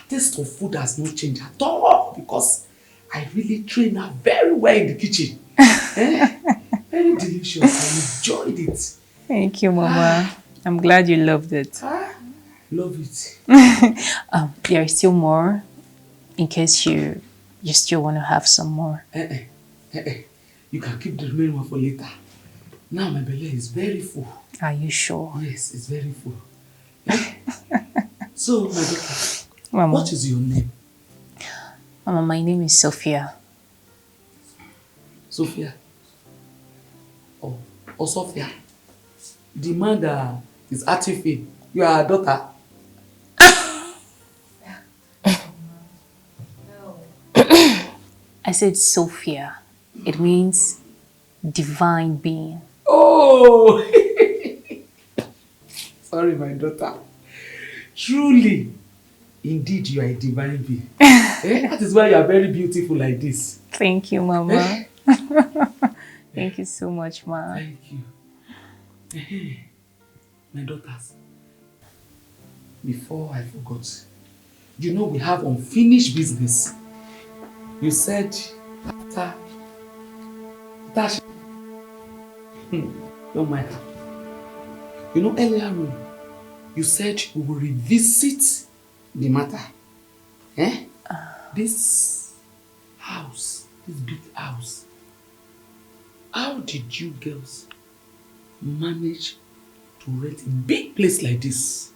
taste of food has not changed at all because I really trained her very well in the kitchen. Very delicious. I enjoyed it. Thank you, Mama. I'm glad you loved it. Love it. There is still more in case you still want to have some more. You can keep the remaining one for later. Now my belly is very full. Are you sure? Yes, it's very full. So, my daughter, Mama. what is your name? Mama, my name is Sophia. Sophia? Oh, Sophia. The man that is Atifi, you are a daughter. I said Sophia. It means divine being. Oh! Sorry, my daughter. Truly, indeed, you are a divine being. That is why you are very beautiful like this. Thank you, Mama. Thank you so much, Ma. Thank you. My daughters, before I forgot, you know we have unfinished business. You said after no matter. You know earlier on, you said we will revisit the matter. Eh? This house, this big house, how did you girls manage to rent a big place like this?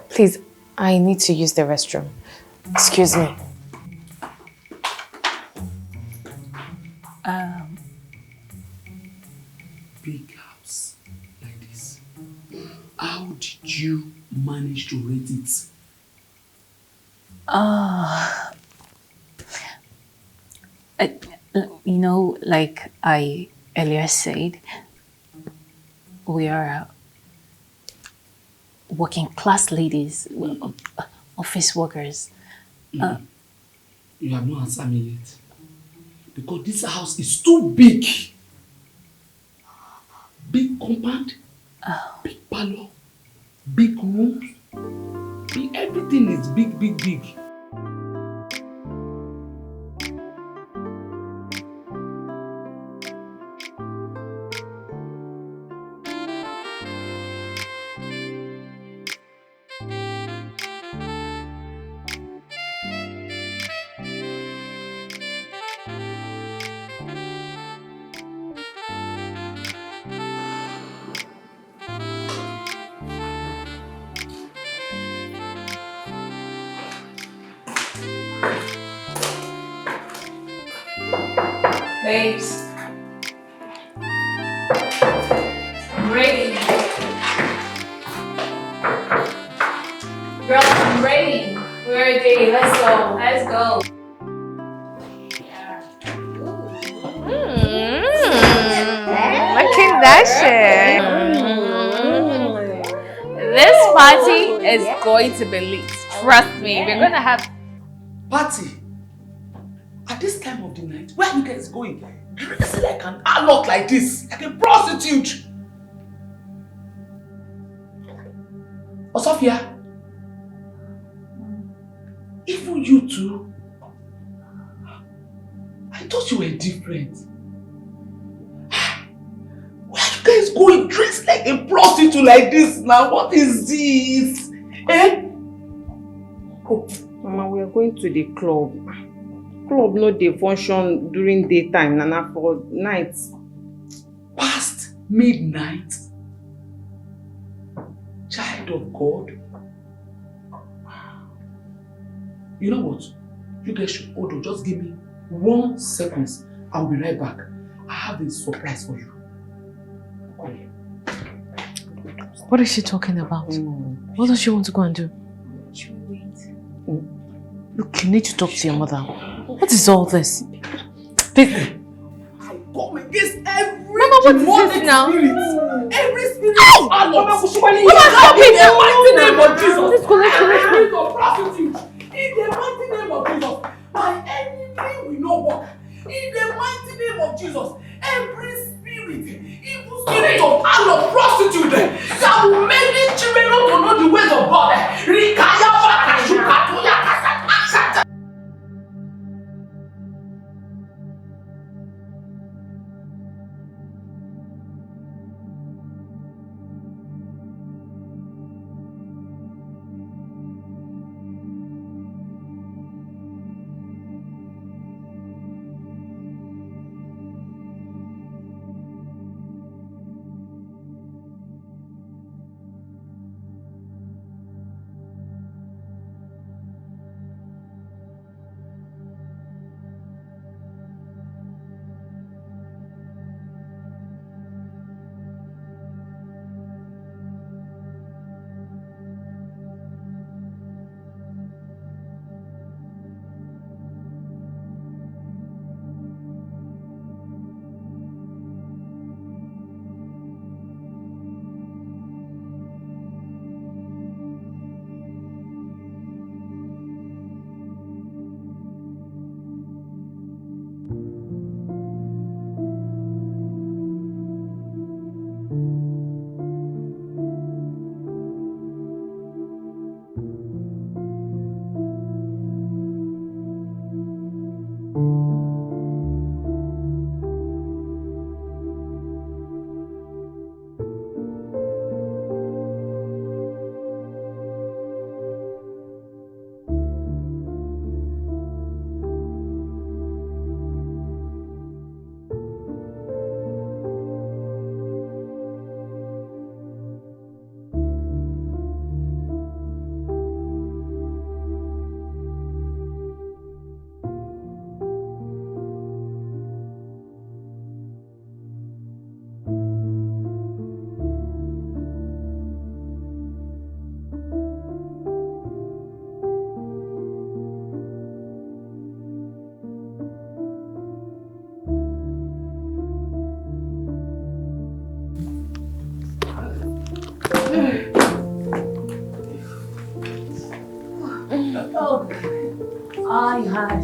Please, I need to use the restroom. Excuse me. Big house like this. How did you manage to rent it? You know, like I earlier said, we are working class ladies, office workers. You have not answered me yet. Because this house is too big. Big compound, big parlor, big rooms. Everything is big, big, big. Babes, I'm ready. Girl, I'm ready. We're ready. Let's go. Let's go. Look at that shit. This party is going to be lit. Trust me, we're gonna have Party? At this time of the night, where are you guys going? Dressing like an harlot like this, like a prostitute. Osofia, even you two, I thought you were different. Where are you guys going dressed like a prostitute like this now? What is this? Eh? Oh, Mama, we are going to the club. Club no dey function during daytime, Nana, for nights. Past midnight? Child of God? You know what? You guys should hold on. Just give me 1 second. I'll be right back. I have a surprise for you. What is she talking about? What does she want to go and do? Look, you need to talk to your mother. What is all this? I come against every Mama, what is this now? spirit. Every spirit of harlot. Mama, stop it! In the mighty name of Jesus. Let's go. Every spirit of prostitute. In the mighty name of Jesus. My enemy will not walk. In the mighty name of Jesus. Every spirit, evil spirit of harlot, prostitute, that will make these children not to know the ways of God. Rikaya baka shukatuya kasata.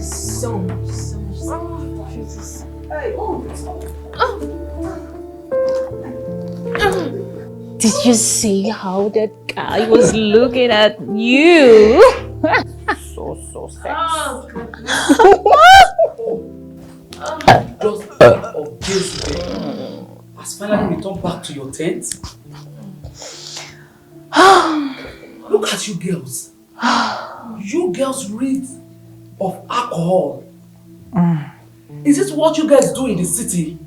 So much. Hey, Did you see how that guy was looking at you? So sexy. Just out of Jezebel has finally returned back to your tent. Look at you girls. You girls read of alcohol. Is this what you guys do in the city?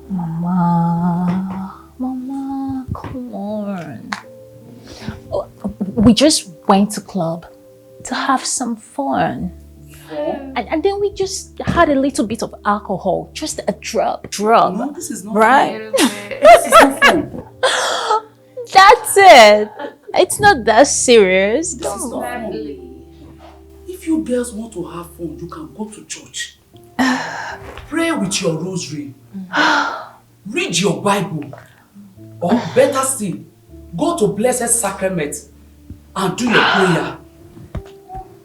Mama, come on. We just went to club to have some fun. And then we just had a little bit of alcohol, just a drop. No, this is not right? This is not fun. That's it. It's not that serious. This is not fun. If you girls want to have fun, you can go to church. Pray with your rosary. Read your Bible. Or better still, go to Blessed Sacrament and do your prayer.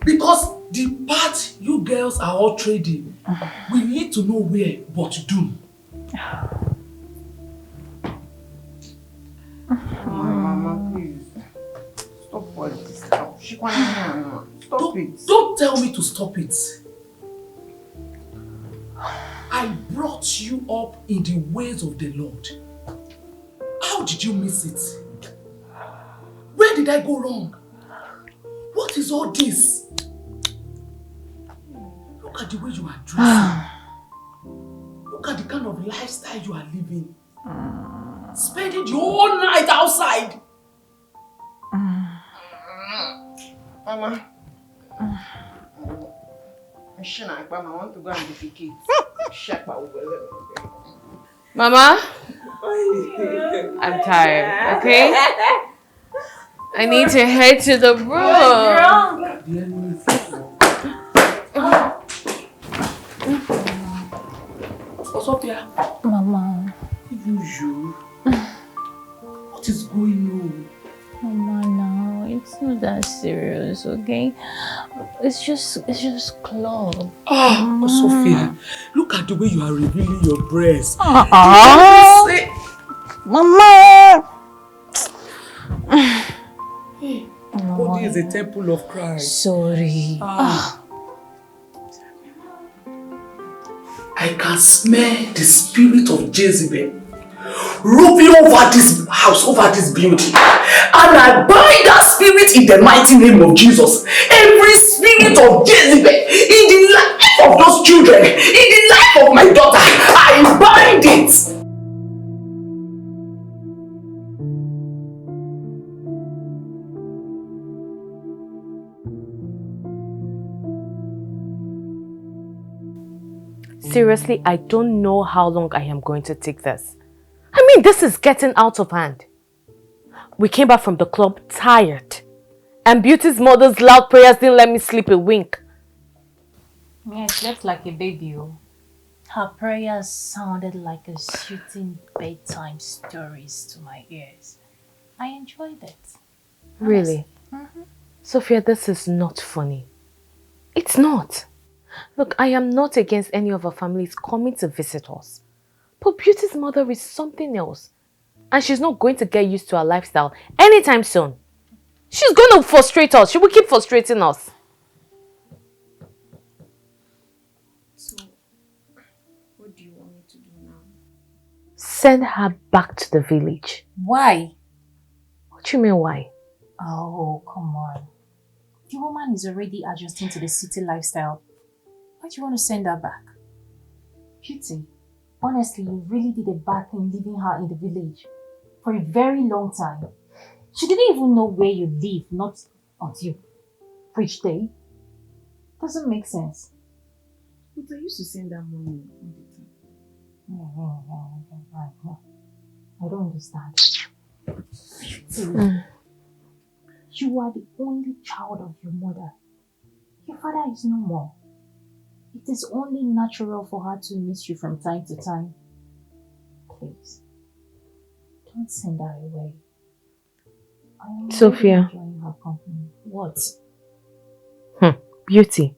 Because the path you girls are all trading will lead to nowhere but doom. Mama, please. Stop all this stuff. Stop it. Don't tell me to stop it. I brought you up in the ways of the Lord. How did you miss it? Where did I go wrong? What is all this? Look at the way you are dressing. Look at the kind of lifestyle you are living. Spending the whole night outside. Mama. I want to go and defecate. Mama, I'm tired, okay? I need to head to the room. Sophia. Mama. Even you. What is going on? Mama, no, it's not that serious, okay? It's just club. Oh, Sophia, look at the way you are revealing your breasts. Mama! Hey, body is a temple of Christ. Sorry. I can smell the spirit of Jezebel roving over this house, over this building. And I bind that spirit in the mighty name of Jesus. Every spirit of Jezebel in the life of those children, in the life of my daughter, I bind it. Seriously, I don't know how long I am going to take this. I mean, this is getting out of hand. We came back from the club tired. And Beauty's mother's loud prayers didn't let me sleep a wink. Yeah, I slept like a baby. Her prayers sounded like a soothing bedtime stories to my ears. I enjoyed it. Really? Sophia, this is not funny. It's not. Look, I am not against any of our families coming to visit us. But Beauty's mother is something else. And she's not going to get used to our lifestyle anytime soon. She's going to frustrate us. She will keep frustrating us. So, what do you want me to do now? Send her back to the village. Why? What do you mean why? Oh, come on. The woman is already adjusting to the city lifestyle. Why do you want to send her back? Beauty, honestly, you really did a bad thing leaving her in the village for a very long time. She didn't even know where you live, not until which day. Doesn't make sense. But I used to send that money all the time. I don't understand. You are the only child of your mother. Your father is no more. It is only natural for her to miss you from time to time. Please, don't send her away. I am Sophia. enjoying her company. What? Beauty.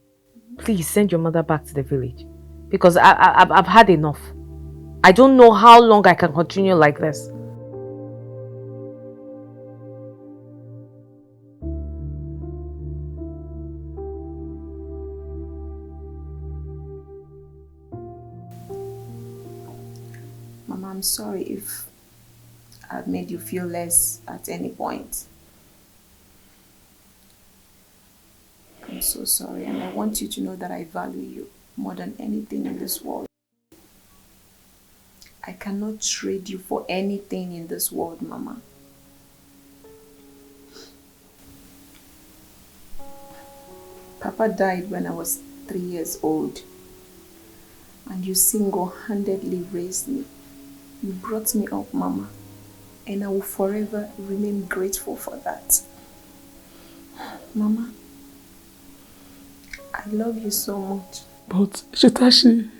Please send your mother back to the village. Because I've had enough. I don't know how long I can continue like this. Mama, I'm sorry if I've made you feel less at any point. I'm so sorry, and I want you to know that I value you more than anything in this world. I cannot trade you for anything in this world, Mama. Papa died when I was 3 years old, and you single-handedly raised me. You brought me up, Mama, and I will forever remain grateful for that. Mama, I love you so much. But, Shitashi,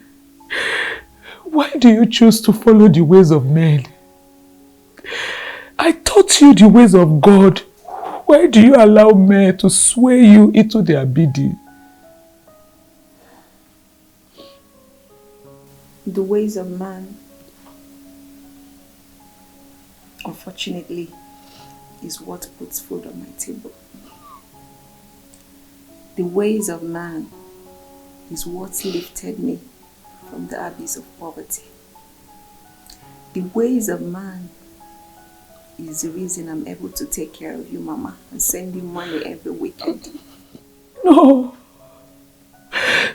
why do you choose to follow the ways of men? I taught you the ways of God. Why do you allow men to sway you into their bidding? The ways of man, unfortunately, is what puts food on my table. The ways of man is what lifted me from the abyss of poverty. The ways of man is the reason I'm able to take care of you, Mama, and send you money every weekend. No.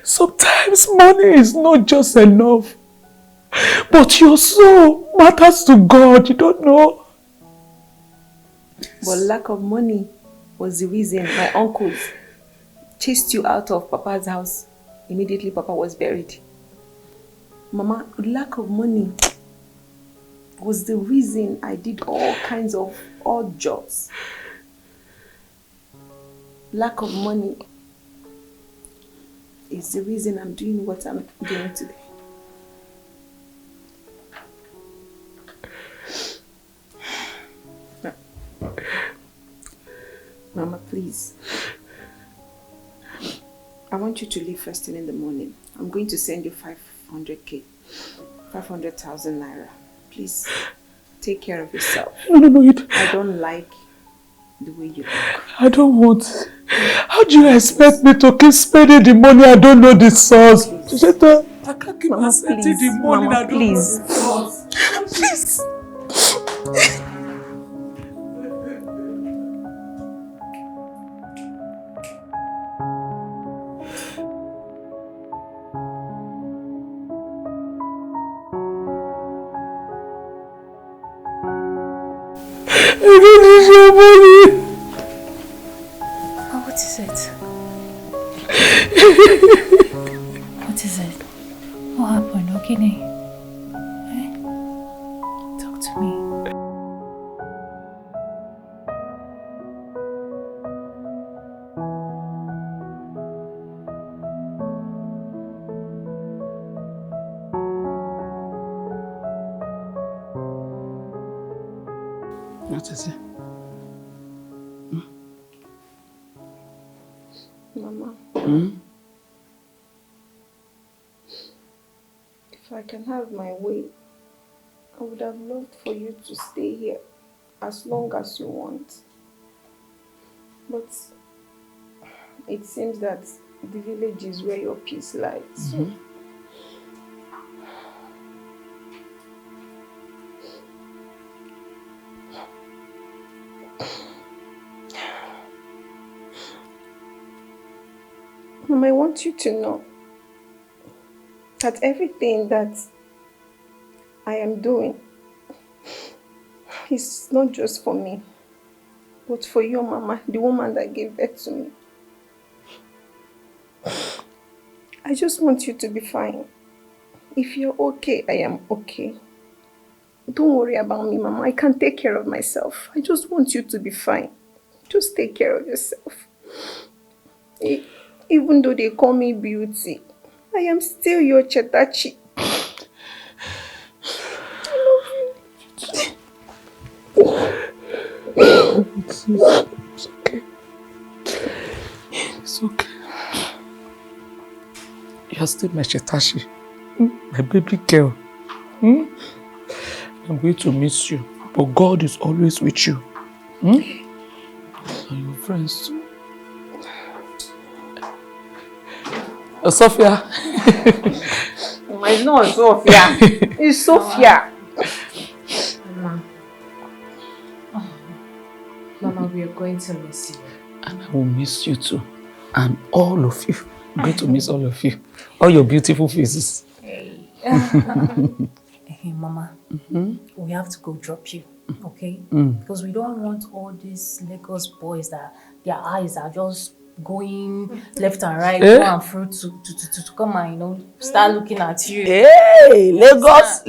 Sometimes money is not just enough. But your soul matters to God, you don't know? But lack of money was the reason my uncles chased you out of Papa's house. Immediately Papa was buried. Mama, lack of money was the reason I did all kinds of odd jobs. Lack of money is the reason I'm doing what I'm doing today. Mama, please. I want you to leave first thing in the morning. I'm going to send you 500,000 naira. Please, take care of yourself. No, I don't like the way you look. I don't want. How do you expect me to keep spending the money I don't know the source? I can't keep accepting the money I don't know the source. Please. I don't need your money. Oh, what is it? What is it? What happened, Okene? Eh? Talk to me. What is it? Mama, if I can have my way, I would have loved for you to stay here as long as you want. But it seems that the village is where your peace lies. So Mom, I want you to know that everything that I am doing is not just for me, but for your Mama, the woman that gave birth to me. I just want you to be fine. If you're okay, I am okay. Don't worry about me, Mama. I can take care of myself. I just want you to be fine. Just take care of yourself. Even though they call me Beauty, I am still your Chetachi. I love you. It's okay. It's okay. you're still my Chetashi. My baby girl. I'm going to miss you. But God is always with you. And your friends too. Sophia. It's not Sophia. It's Sophia. Mama. Oh. Mama, we are going to miss you. And I will miss you too. And all of you. I'm going to miss all of you. All your beautiful faces. Hey. Hey, Mama. We have to go drop you, okay? Because we don't want all these Lagos boys that their eyes are just going left and right, to and fro to come and, start looking at you. Hey, Lagos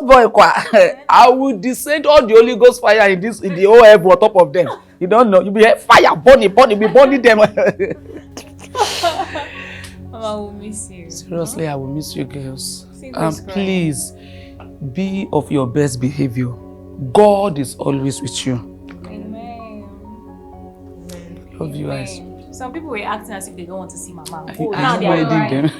boy, I will descend all the Holy Ghost fire in the whole heaven on top of them. You don't know, you'll be fire, burning, be burning them. Mama, will miss you. Seriously, I will miss you girls. And please, be of your best behavior. God is always with you. Amen. Love you guys. Some people were acting as if they don't want to see Mama. Now they are right.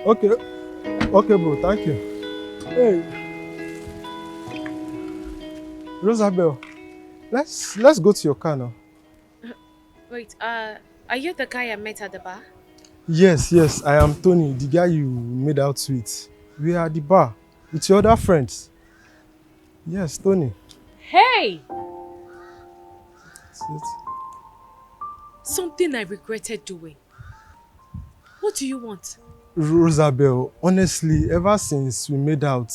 Okay, bro, thank you. Hey, Rosabel, let's go to your car now. Wait, are you the guy I met at the bar? Yes, I am Tony, the guy you made out with. We are at the bar with your other friends. Yes, Tony. Hey! That's it. Something I regretted doing. What do you want? Rosabel, honestly, ever since we made out,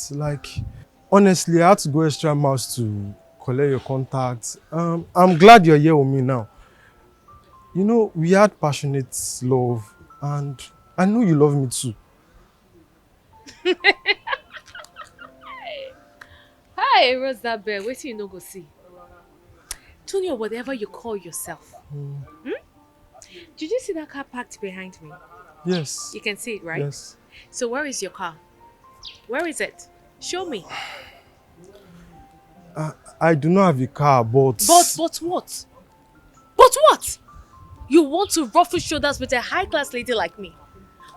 honestly, I had to go extra miles to collect your contacts. I'm glad you're here with me now. We had passionate love, and I know you love me too. Hi, Rosabel. Wait till you no go see. Tony, or whatever you call yourself. Did you see that car parked behind me? Yes. You can see it, right? Yes. So where is your car? Where is it? Show me. I do not have a car, but... But what? But what? You want to ruffle shoulders with a high-class lady like me?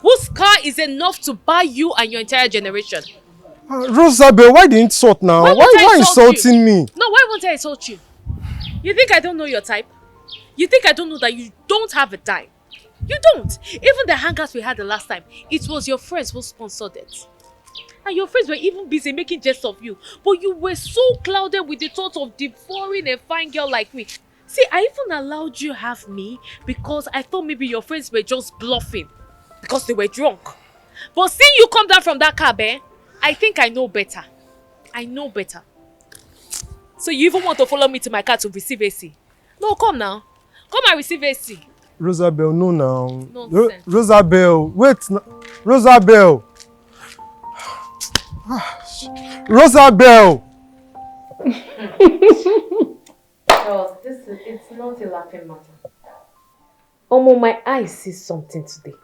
Whose car is enough to buy you and your entire generation? Rosabel, why the insult now? Why insulting me? No, why won't I insult you? You think I don't know your type? You think I don't know that you don't have a dime? You don't. Even the hangouts we had the last time, it was your friends who sponsored it. And your friends were even busy making jests of you. But you were so clouded with the thought of devouring a fine girl like me. See, I even allowed you have me because I thought maybe your friends were just bluffing. Because they were drunk. But seeing you come down from that cab, I think I know better. I know better. So you even want to follow me to my car to receive AC? No, come now. Come and receive AC. Rosabel, no now. Nonsense. Rosabel, wait. Rosabel. Rosabel. Oh, it's not a laughing matter. My eyes see something today.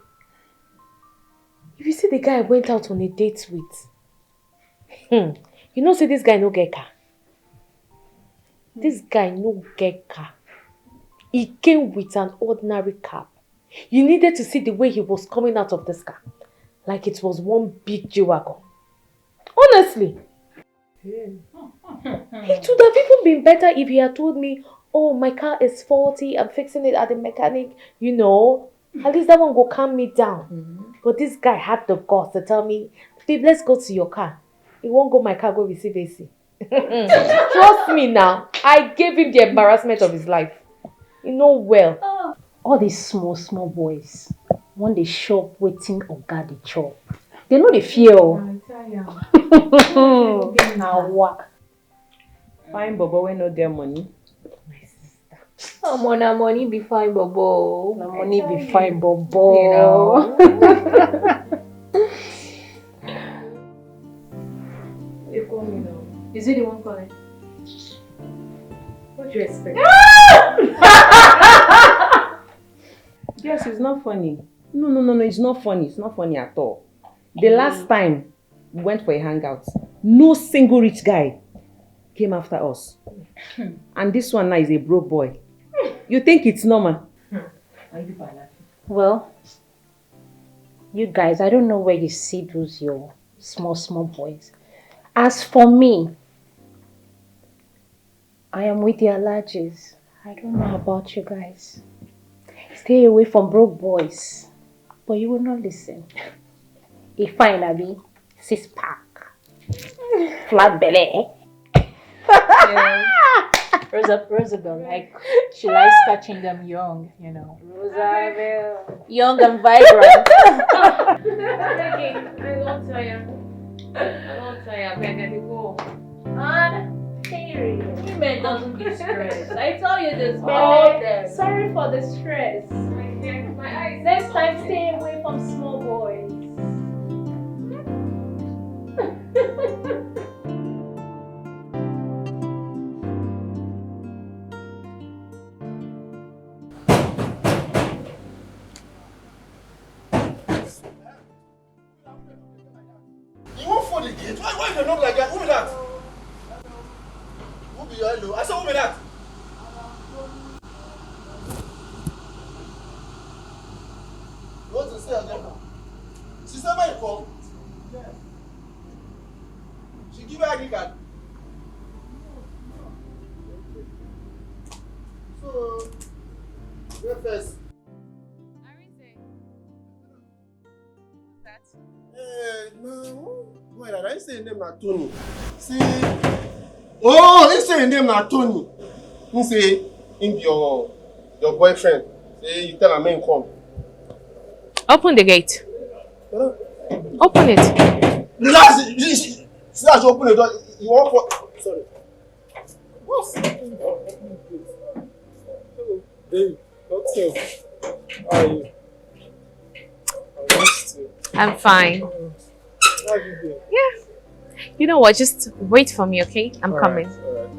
If you see the guy I went out on a date with, say this guy no get car. This guy no get car. He came with an ordinary cab. You needed to see the way he was coming out of this car. Like it was one big G-Wagon. Honestly. It would have even been better if he had told me, oh, my car is faulty, I'm fixing it at the mechanic, At least that one will calm me down. But this guy had the guts to tell me, babe, let's go to your car. He won't go my car, go receive AC. Trust me now, I gave him the embarrassment of his life. You know well. All these small boys, when they shop waiting oga dey chop, they know the fear. Now what? Fine bobo wey no get money. Na money be fine bobo. Na money be fine bobo. They call me now. Is it the one calling? What do you expect? Yes, it's not funny. No, it's not funny. It's not funny at all. The last time we went for a hangout, no single rich guy came after us. And this one now is a broke boy. You think it's normal? Well, you guys, I don't know where you see those your small boys. As for me, I am with the allergies. I don't know about you guys. Stay away from broke boys. But you will not listen. If fine, Abby, 6-pack, flat belly. Yeah. Rosabelle, like, she likes catching them young, you know. Rosabelle. Young and vibrant. Okay, I won't tell you. I beg you go. And Terry, women doesn't be stressed. I tell you this all day. Sorry for the stress. My eyes. Next time, stay away from small boys. You won't fold the gate? Why you look like that? Who be that? Who be your hello? I said, who be that? You want to say again? She said, where you come? Yes. She give her ID card. So, where first? No. Wait, I didn't say your name na Tony. See. Oh, he say your name na Tony. He say him your boyfriend. Say you tell him man come. Open the gate. Open it. Relax. See that you open the door. You want for. Sorry. What's happening? Hello, babe. What's up? How are you? I'm fine. How have you been? Yeah. You know what? Just wait for me, okay? I'm coming. Alright.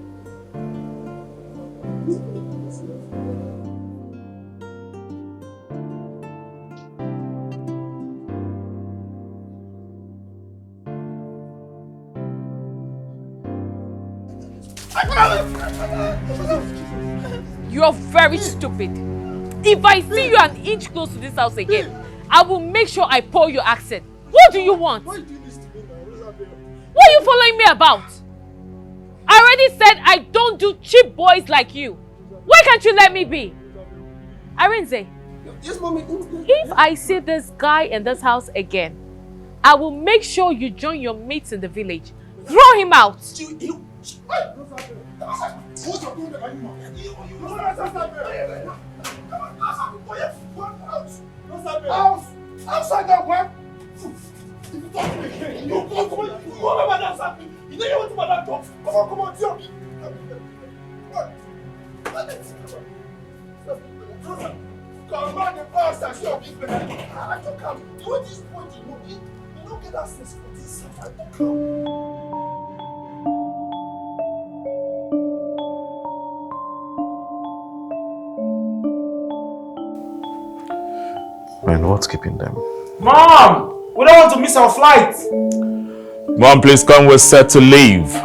You're very stupid. If I see you an inch close to this house again, I will make sure I pour your accent. What do you want? Why do this to me now? What are you following me about? I already said I don't do cheap boys like you. Why can't you let me be? Arinze, yes, mommy. If I see this guy in this house again, I will make sure you join your mates in the village. Throw him out. Outside that one. If you talk to me again, you talk to me. You remember that's happening. You know you want to that talk. Come on, tell me. Come on, the past and show me. I don't come. You want this point, you don't get access for this. I don't come. Man, what's keeping them? Mom! We don't want to miss our flight! Mom, please come. We're set to leave.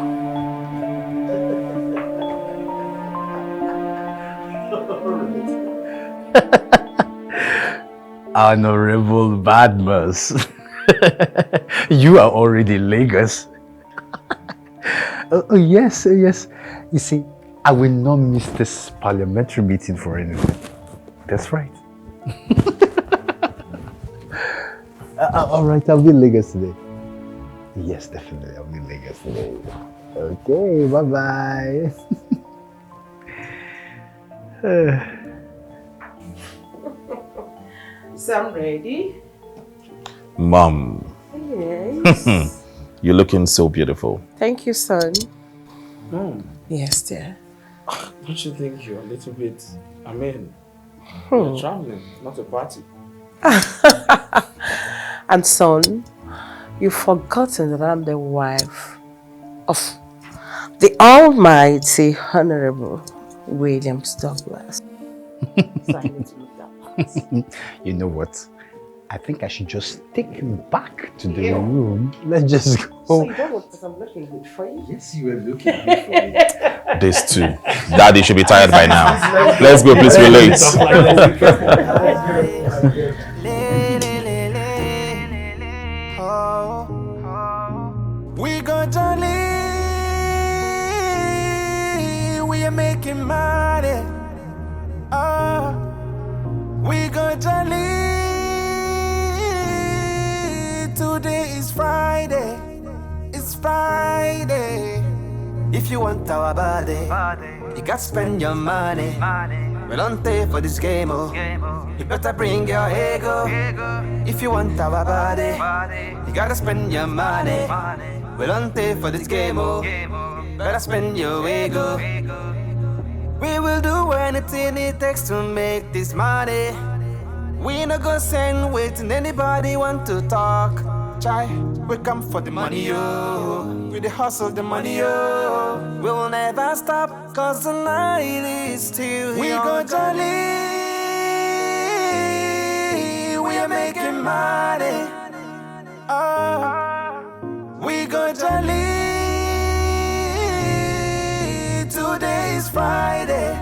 Honorable Badmus. You are already in Lagos. Yes. You see, I will not miss this parliamentary meeting for anything. That's right. All right, I'll be in Lagos today. Yes, definitely, I'll be in Lagos today. Okay, bye-bye. So I'm ready. Mom. Yes. You're looking so beautiful. Thank you, son. Mom. Yes, dear. Don't you think you're a little bit... you're traveling, not a party. And son, you've forgotten that I'm the wife of the Almighty Honorable Williams Douglas. So I need to look that. You know what? I think I should just take you back to the room. Let's just go. So you don't look because I'm looking good for you? Yes, you were looking good for me. This too. Daddy should be tired by now. Let's go, please, we're late. We gon' jolly, we are making money. We gon' jolly. Today is Friday. It's Friday. If you want our body, you gotta spend your money. We don't pay for this game, oh. You better bring your ego. If you want our body, you gotta spend your money. We don't pay for this game, oh. Better spend your ego. We will do anything it takes to make this money. We no go send waiting anybody want to talk. Chai, we come for the money, yo. We the hustle the money, yo. We'll never stop, cause the night is still young. We go jolly, we are making money. We go jolly. Today is Friday.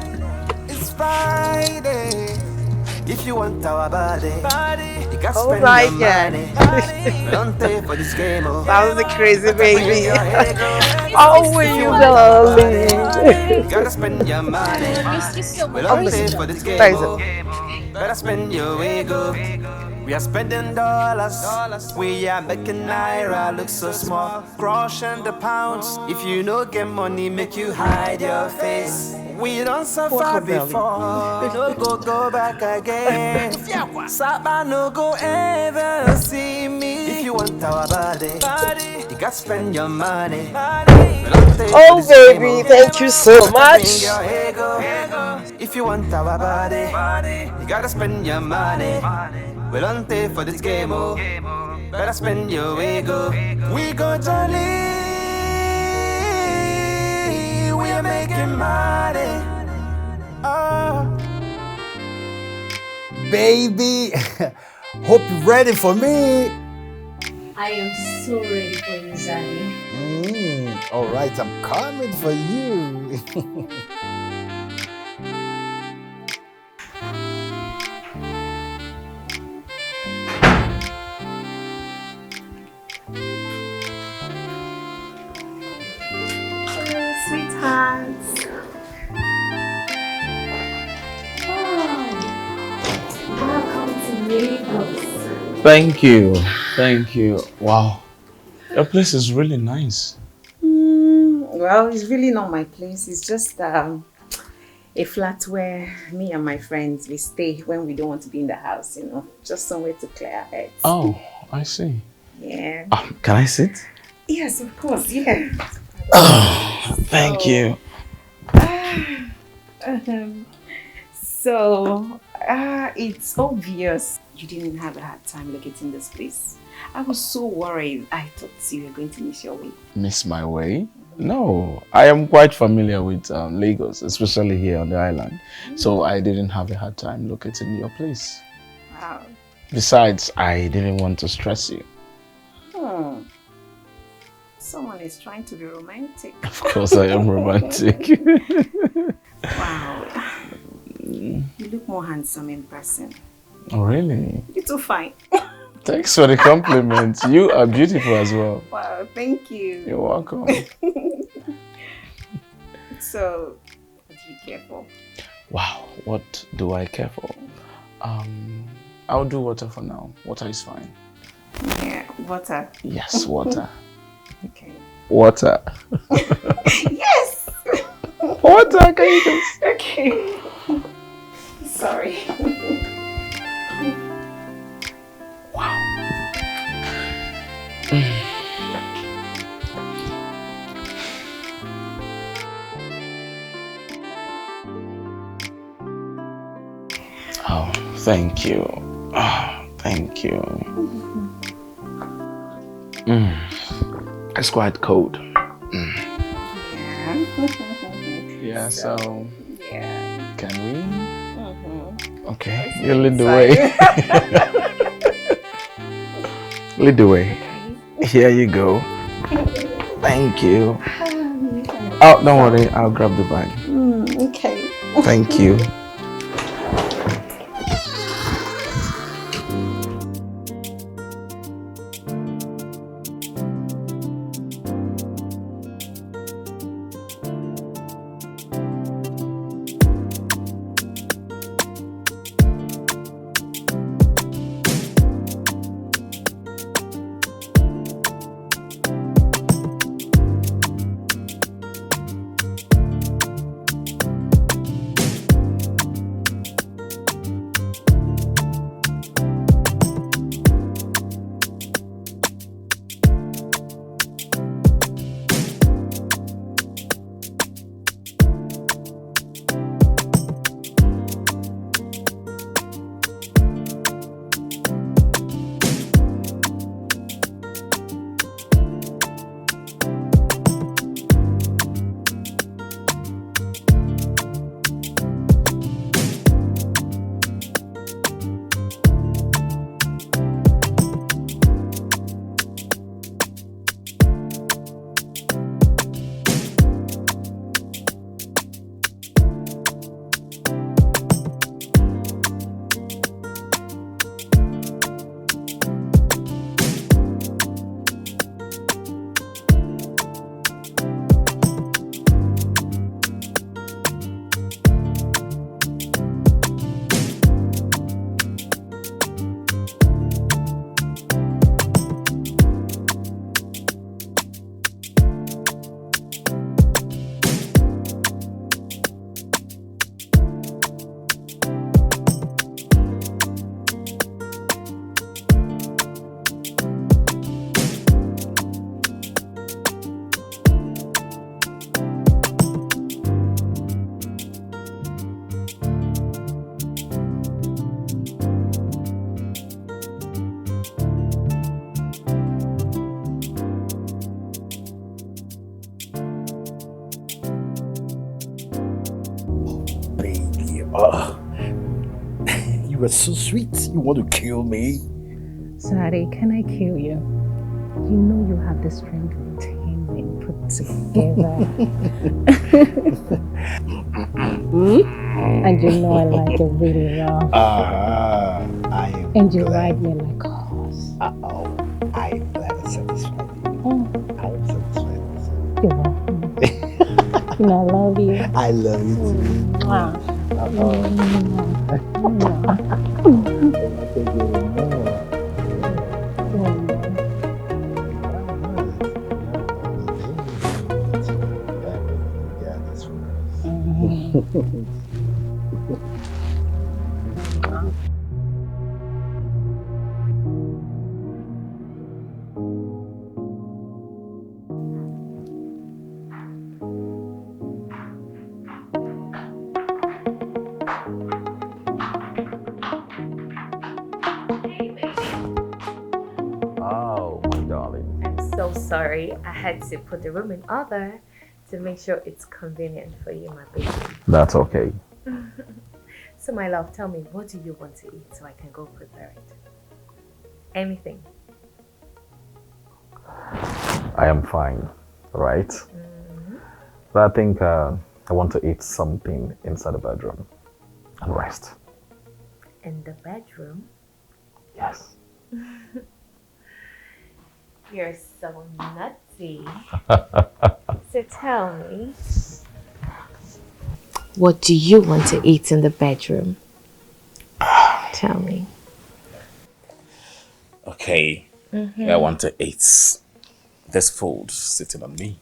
It's Friday. If you want our body, you got to spend your money. Don't pay for this game, oh. That was a crazy baby. Oh, you darling. You gotta spend your money. Don't pay for this game, oh. Better spend your ego. We are spending dollars. We are making naira look so small. Crushing the pounds. If you no get money, make you hide your face. We don't suffer before. We no go back again. Saba no go ever see me. If you want our body, you gotta spend your money. Oh, baby, thank you so much. If you want our body, you gotta spend your money. We don't pay for this game, oh. Better spend your ego. We go jolly. We are making money. Baby, hope you're ready for me. I am so ready for you, Zaddy. All right, I'm coming for you. Sweethearts. Welcome to Lagos. Thank you. Thank you. Wow. Your place is really nice. Well, it's really not my place. It's just a flat where me and my friends, we stay when we don't want to be in the house, you know. Just somewhere to clear our heads. Oh, I see. Yeah. Can I sit? Yes, of course, yeah. Oh, thank you. So, it's obvious you didn't have a hard time locating this place. I was so worried. I thought you were going to miss your way. Miss my way? No, I am quite familiar with Lagos, especially here on the island. So I didn't have a hard time locating your place. Wow. Besides, I didn't want to stress you. Someone is trying to be romantic. Of course I am romantic. Wow. You look more handsome in person. Oh, really? You're too fine. Thanks for the compliment. You are beautiful as well. Wow, thank you. You're welcome. So, what do you care for? Wow, what do I care for? I'll do water for now. Water is fine. Yeah, water. Yes, water. Okay. Water. Yes! Water, can you just... Okay. Sorry. Wow. Oh, thank you. Oh, thank you. It's quite cold. Yeah, so Yeah. can we? Okay, you lead the way. Lead the way. Here you go. Thank you. Oh, don't worry, I'll grab the bag. Okay. Thank you. You were so sweet. You want to kill me? Sorry, can I kill you? You know you have the strength of 10 men put together. And you know I like it really rough. I am And you glad. ride me like a horse. I am glad I satisfied you. Oh. I am satisfied. You're welcome. You know, I love you. I love you too. Mwah. Oh, my darling. I'm so sorry. I had to put the room in order to make sure it's convenient for you, my baby. That's okay. So, my love, tell me, what do you want to eat so I can go prepare it? Anything. I am fine, right? But I think I want to eat something inside the bedroom and rest. In the bedroom? Yes. You're so nutty. So tell me, what do you want to eat in the bedroom? Tell me. Okay. I want to eat this food sitting on me.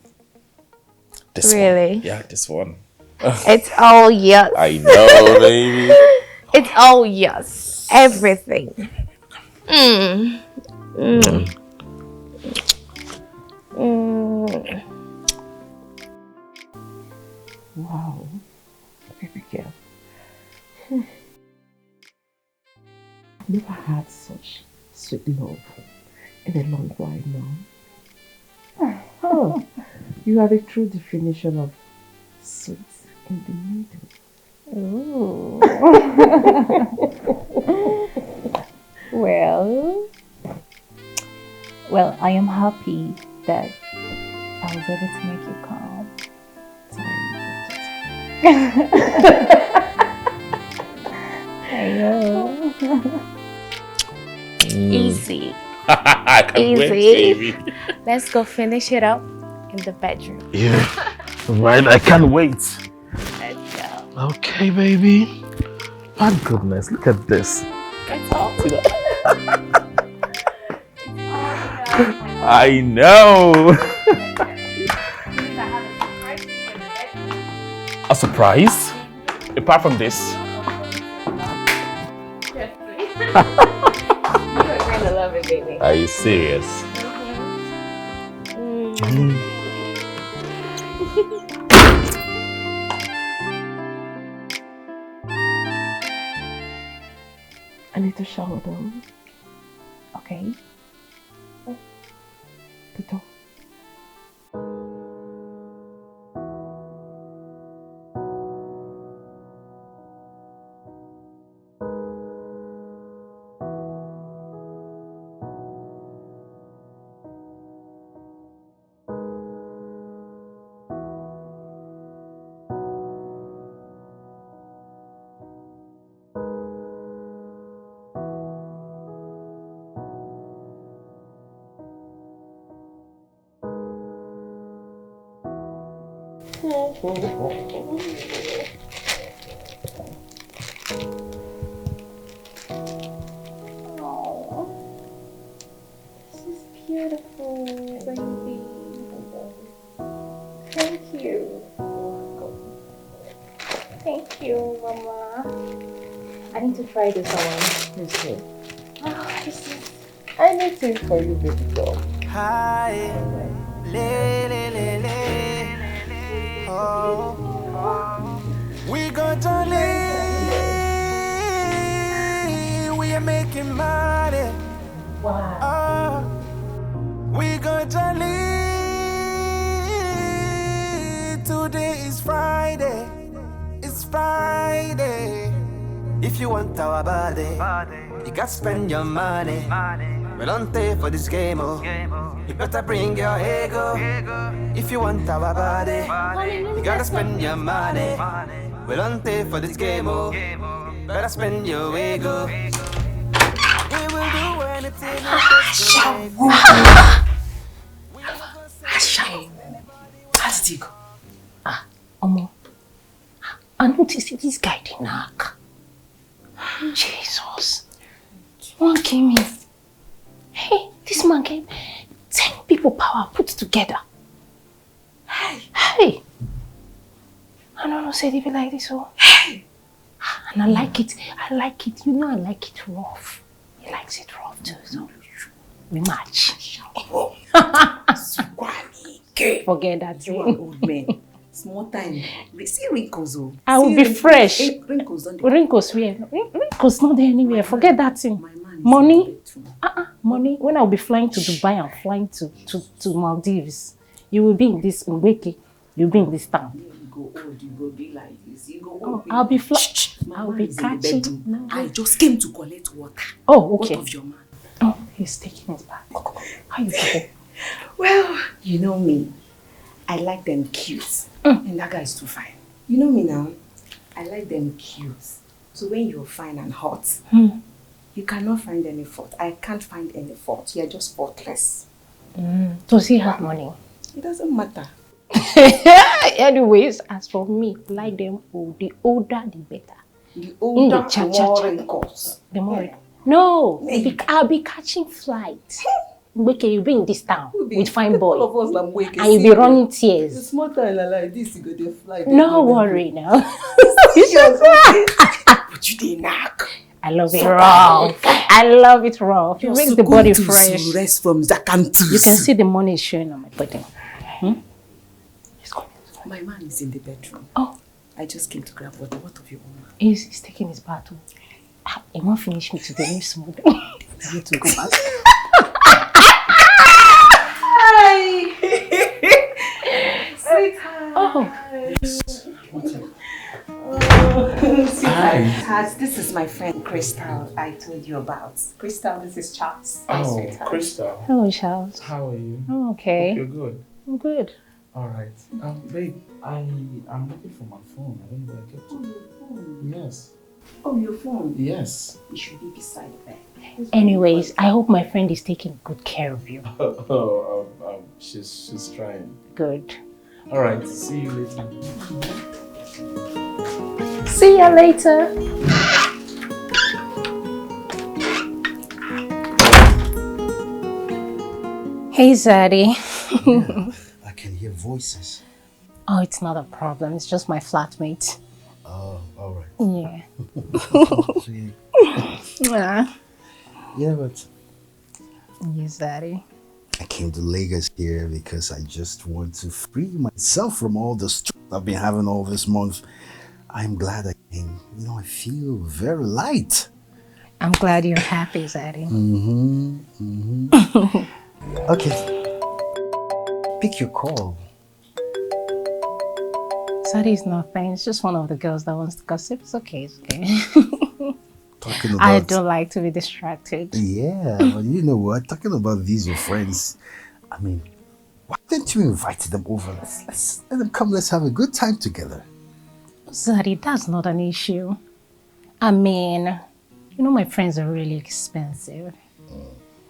This Really? one. Yeah, this one. It's all yes. I know, baby. It's all yes. Everything. Mm. Mm. Mm. Wow, baby girl. I've never had such sweet love in a long while now. Oh, you are the true definition of sweet in the middle. Ooh. Well, I am happy that I was able to make you calm. Easy. I can't wait, baby. Let's go finish it up in the bedroom. Yeah, right. I can't wait. Let's go. Okay, baby. My goodness, look at this. It's all. I know. A surprise? Apart from this? You're going to love it, baby. Are you serious? I need to shower them. Okay. The door. This is beautiful, baby. Thank you. Thank you, Mama. I need to try this on. This way. Oh, this is Anything for you, baby girl. Hi, le le le le. Oh, we got jolly. We are making money. Wow. We got jolly. Today is Friday. It's Friday. If you want our body, you gotta spend your money. We don't pay for this game, oh. You better bring your ego. If you want our body, you gotta spend your money. We don't pay for this game, oh. Better spend your ego. We will do anything. How did it go? Omo, I noticed this guy did knock. Jesus. One came in. Hey, this man came. 10 people power put together. Hey. I don't know, say they be like this, oh. Hey. And I like it. I like it. You know I like it rough. He likes it rough too, so we match. Forget that You are thing. old man. Small time. See wrinkles, oh. I will be fresh. Wrinkles on the Wrinkles where? Wrinkles not there anywhere. Forget that thing. Money. Money. When I'll be flying to Dubai and flying to Maldives, you will be in this Mbeki. You'll be in this town. You go old, you go be like this. You go Oh, old. I'll be I'll be catching. No, I just came to collect water. Oh, okay. What of your man? Oh, he's taking his back. How you doing? Well, you know me. I like them cute. And that guy is too fine. You know me now. I like them cute. So when you're fine and hot, you cannot find any fault. I can't find any fault. You're just faultless. Does he have money? It doesn't matter. Anyways, as for me, like them old. The older, the better. The older, the more wrinkles. The more. No, I'll be catching flight. Mbeke, you'll be in this town with fine boy. All of us are Mbeke. And you'll be running tears. It's small time like this, you go to fly. No worry now. But you didn't knock. I love it raw. I love it raw. It makes the body fresh. Rest from Zakantus. You can see the money is showing on my body. My man is in the bedroom. Oh. I just came to grab water. What of your woman? He's taking his battle. He won't finish me today. Leave smooth. I need to go back. Sweetheart. Oh. sweetheart, this is my friend Crystal I told you about. Crystal, this is Charles. Hi, Oh, sweetheart. Crystal. Hello, Charles. How are you? I'm okay. Hope you're good. I'm good. All right. Babe, I'm looking for my phone. I don't know where I kept it. Oh, your phone. Yes. Oh, your phone? Yes. It should be beside there. Anyways, I hope my friend is taking good care of you. She's trying. Good. All right. See you later. See ya later. Hey, Zaddy. I can hear voices. Oh, it's not a problem. It's just my flatmate. Oh, all right. Yeah. Yeah. Yeah, but Yes, Zaddy. I came to Lagos here because I just want to free myself from all the stress I've been having all this month. I'm glad I came. You know, I feel very light. I'm glad you're happy, Zaddy. Okay. Pick your call. Zaddy's nothing. It's just one of the girls that wants to gossip. It's okay. It's okay. Talking about... I don't like to be distracted. Yeah, but you know what? Talking about these, your friends. I mean, why didn't you invite them over? Let's let them come. Let's have a good time together. Zaddy, that's not an issue. I mean, you know my friends are really expensive.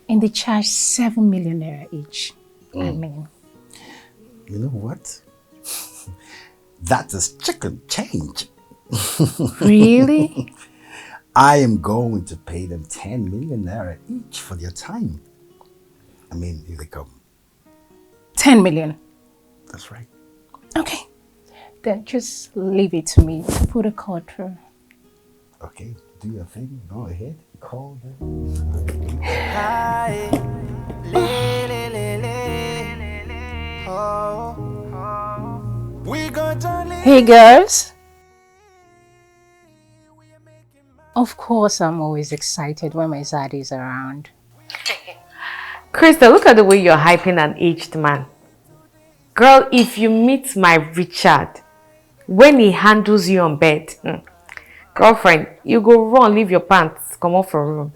And they charge 7 million naira each. I mean. You know what? That is chicken change. Really? I am going to pay them 10 million naira each for their time. I mean, if they come. 10 million? That's right. Okay. Then just leave it to me to put a call through. Okay, do your thing. Go ahead. Call them. Hi, le, le, le, le. Oh, we gonna live. Hey girls. Of course, I'm always excited when my Zaddy is around. Krista, look at the way you're hyping an aged man. Girl, if you meet my Richard, when he handles you on bed, girlfriend, you go run, leave your pants, come off for room.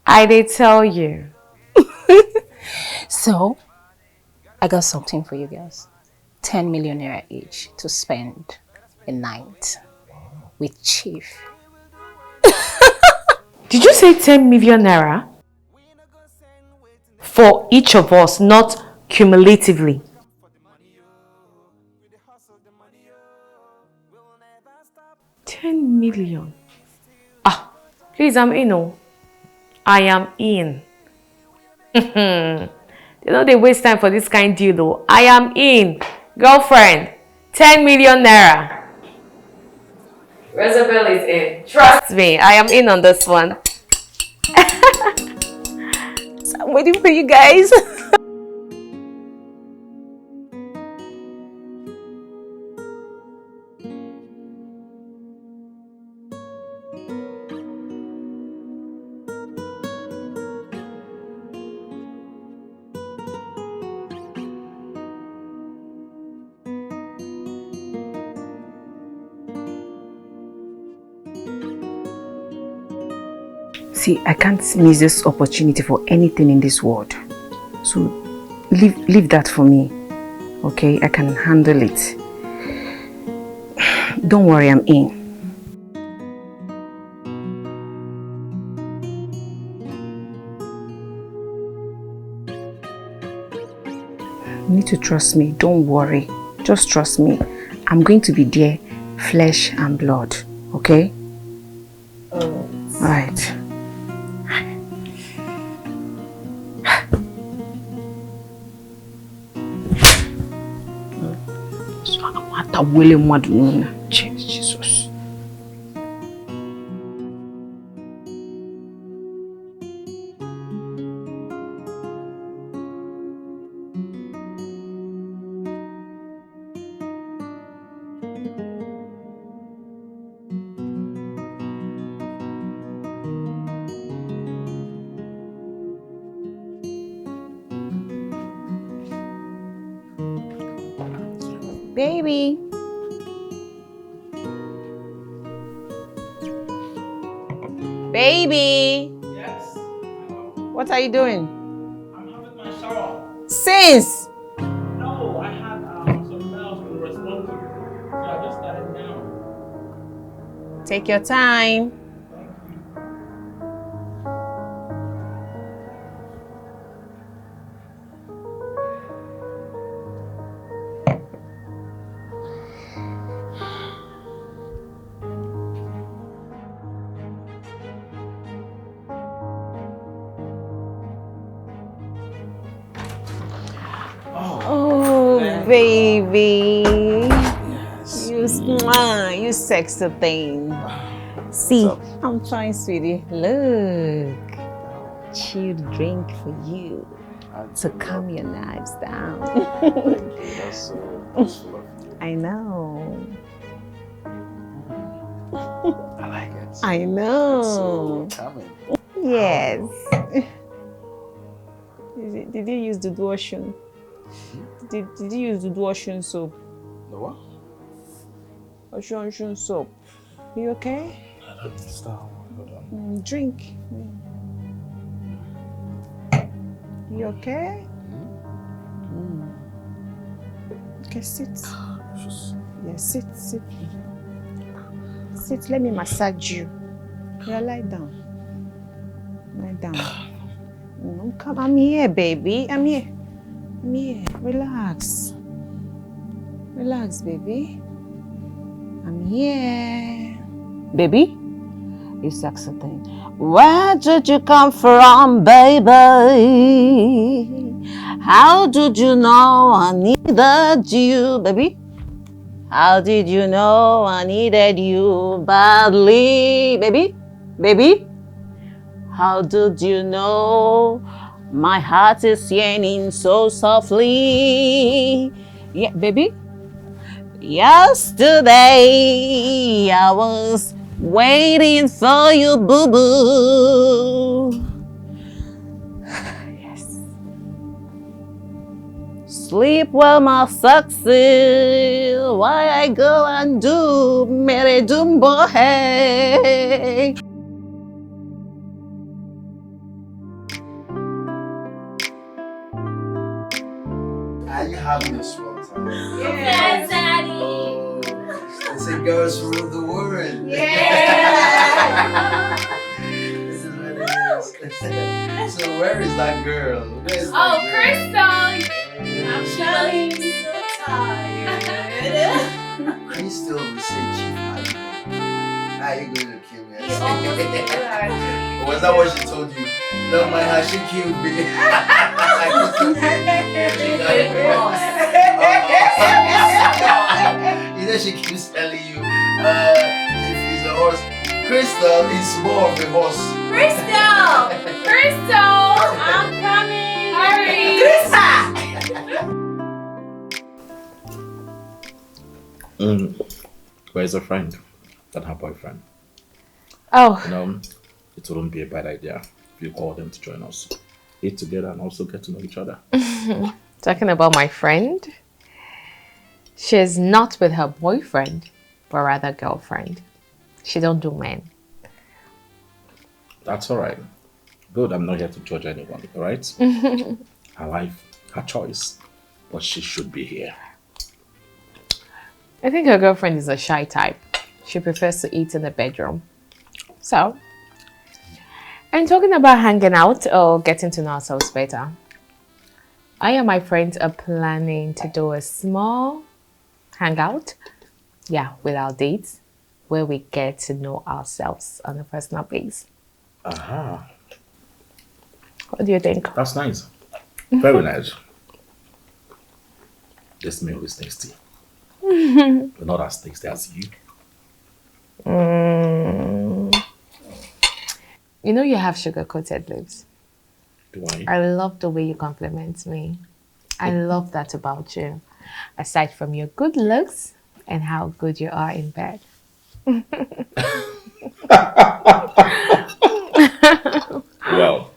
I did tell you. So, I got something for you girls. 10 million naira each to spend a night with Chief. Did you say 10 million naira? For each of us, not cumulatively. 10 million. Ah, please, I'm in. Oh, I am in. They don't they waste time for this kind of deal though. I am in. Girlfriend, 10 million naira. Rosabelle is in. Trust me, I am in on this one. I'm waiting for you guys. See, I can't miss this opportunity for anything in this world. So, leave that for me. Okay? I can handle it. Don't worry, I'm in. You need to trust me. Don't worry. Just trust me. I'm going to be there, flesh and blood. Okay? Alright. Jesus. Baby. Baby! Yes? What are you doing? I'm having my shower. Since? No, I had some mails to respond to. So I just started now. Take your time. Oh, baby. Yes. You sexy thing. See, I'm trying, sweetie. Look. Chilled drink for you to calm your nerves down. Thank you. That's so thoughtful of you. I know. I like it. I know. It's so calming. Yes. Did you use the lotion? Did you use the lotion soap? The what? Ocean soap. You okay? I don't understand. Hold on. Drink. You okay? Okay, sit. Yeah, sit. Sit, let me massage you. Yeah, lie down. Lie down. Come, I'm here, baby. I'm here. Relax. Relax, baby. I'm here. Baby? You sexy thing. Where did you come from, baby? How did you know I needed you, baby? How did you know I needed you badly, baby? Baby? How did you know my heart is yearning so softly? Yeah, baby? Yesterday I was waiting for you, boo-boo. Yes. Sleep well, my sexy. Why I go and do mere dumbo hey. Are you having a small time? Yes, Daddy. Oh, they say girls rule the world. Yeah. This is what it is. So where is that girl? Where is that girl? Crystal. I'm feeling so tired. Crystal will say chief admin. Are you going to kill me? Was that what she told you? No, my heart, she killed me. You know she keeps telling you, if he's a horse, Crystal is more of a horse. Crystal, I'm coming. Hurry. Where's her friend? Than her boyfriend. Oh. You know, it wouldn't be a bad idea if you call them to join us. Eat together and also get to know each other. Talking about my friend, she's not with her boyfriend, but rather girlfriend. She don't do men. That's alright. Good, I'm not here to judge anyone, alright? Her life, her choice. But she should be here. I think her girlfriend is a shy type. She prefers to eat in the bedroom. So, and talking about hanging out or getting to know ourselves better, I and my friends are planning to do a small hangout, with our dates, where we get to know ourselves on a personal base. Aha. What do you think? That's nice. Very nice. This meal is tasty. But not as tasty as you. You know you have sugar-coated lips. Do I? I love the way you compliment me. I love that about you. Aside from your good looks and how good you are in bed. Well,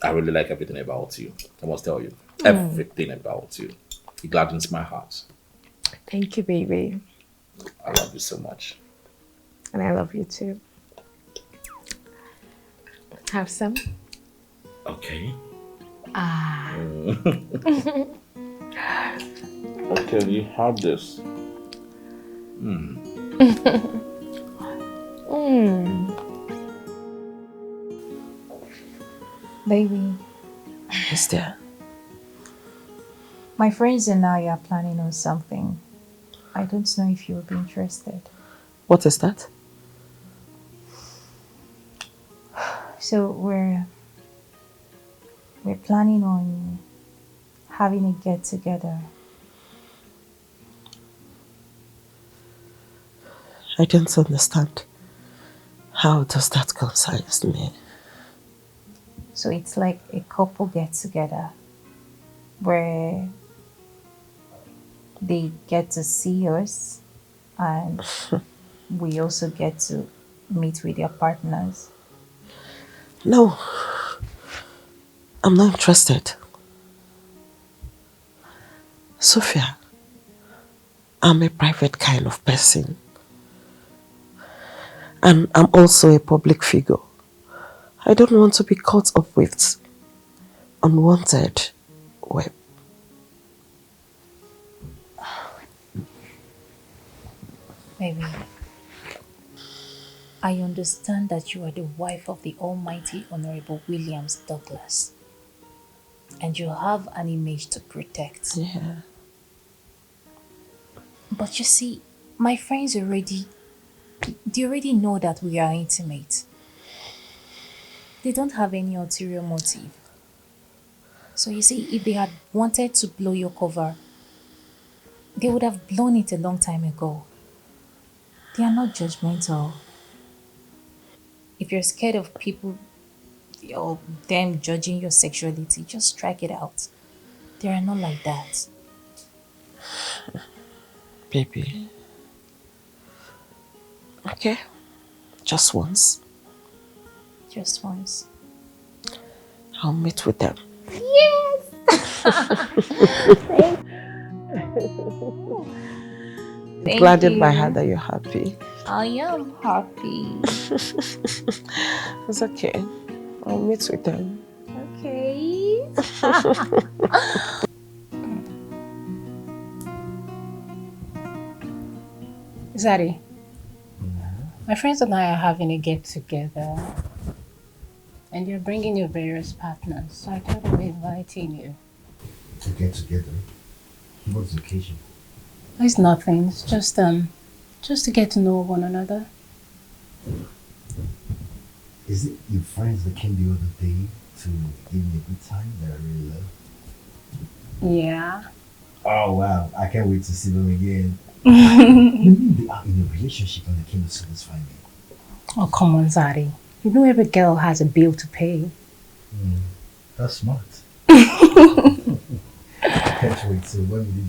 I really like everything about you. I must tell you. Everything about you. It gladdens my heart. Thank you, baby. I love you so much. And I love you too. Have some? Okay. Ah. Okay, you have this. Baby, Yes, dear. my friends and I are planning on something. I don't know if you would be interested. What is that? So we're planning on having a get together. I don't understand. How does that concern me? So it's like a couple get together where they get to see us and we also get to meet with their partners. No. I'm not interested. Sophia, I'm a private kind of person. And I'm also a public figure. I don't want to be caught up with unwanted web. Baby, I understand that you are the wife of the Almighty Honorable Williams Douglas. And you have an image to protect. Yeah. But you see, my friends they already know that we are intimate. They don't have any ulterior motive. So you see, if they had wanted to blow your cover, they would have blown it a long time ago. They are not judgmental. If you're scared of people or them judging your sexuality, just strike it out. They are not like that. Baby. Okay. Just once. Just once. I'll meet with them. Yes! Thank Glad in my you. heart that you're happy. I am happy. It's okay. I'll meet with them. Okay. Zari, my friends and I are having a get together, and you're bringing your various partners, so I thought of inviting you. To get together? What's the occasion? It's nothing. It's just to get to know one another. Is it your friends that came the other day to give me a good time that I really love? Yeah. Oh wow, I can't wait to see them again. Maybe they are in a relationship and they came to satisfy me. Oh, come on, Zari. You know every girl has a bill to pay. That's smart. I can't wait. So when will it be?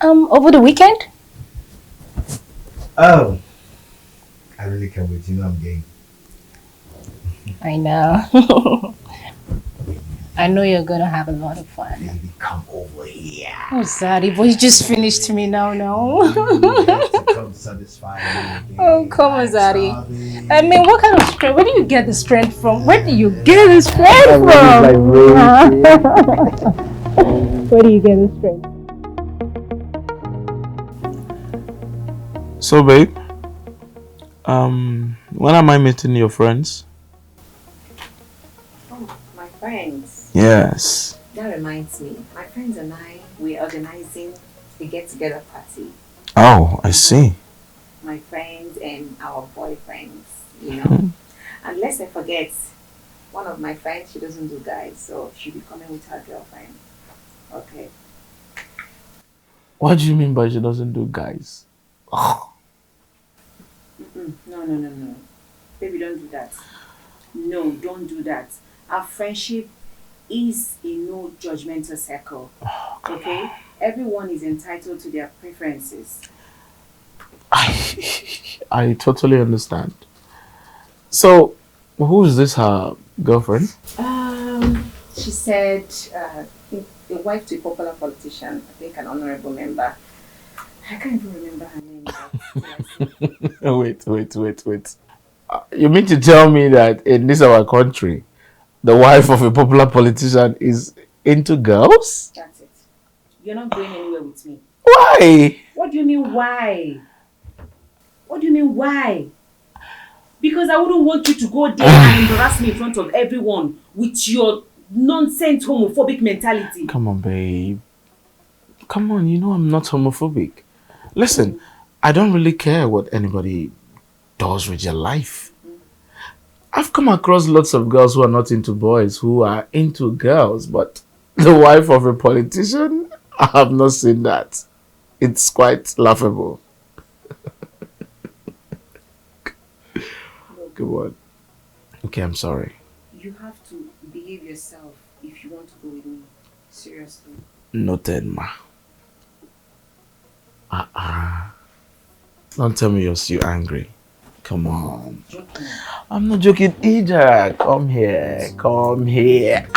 Over the weekend? Oh, I really can't wait. You know I'm game. I know. I know you're gonna have a lot of fun. Baby, come over here. Oh, Zari, but you just finished me now, no? You have to come satisfy me. Oh, come on, Zari. I mean, what kind of strength? Where do you get the strength from? Where do you get the strength from? Where do you get the strength? So, babe, when am I meeting your friends? Oh, my friends. Yes. That reminds me, my friends and I, we're organizing a get-together party. Oh, I see. My friends and our boyfriends, you know. And lest I forget, one of my friends, she doesn't do guys, so she'll be coming with her girlfriend. Okay. What do you mean by she doesn't do guys? No. Baby, don't do that. No, don't do that. Our friendship is a no judgmental circle. Okay? Everyone is entitled to their preferences. I totally understand. So, who is this, her girlfriend? She said a wife to a popular politician, I think an honorable member. I can't even remember her name. Wait. You mean to tell me that in this our country, the wife of a popular politician is into girls? That's it. You're not going anywhere with me. Why? What do you mean why? What do you mean why? Because I wouldn't want you to go there and embarrass me in front of everyone with your nonsense homophobic mentality. Come on, babe. Come on, you know I'm not homophobic. Listen, I don't really care what anybody does with your life. I've come across lots of girls who are not into boys, who are into girls, but the wife of a politician, I have not seen that. It's quite laughable. Come on. Okay, I'm sorry. You have to behave yourself if you want to go with me. Seriously. Noted, ma. Don't tell me you're still angry. Come on. I'm not joking either. Come here. Come here.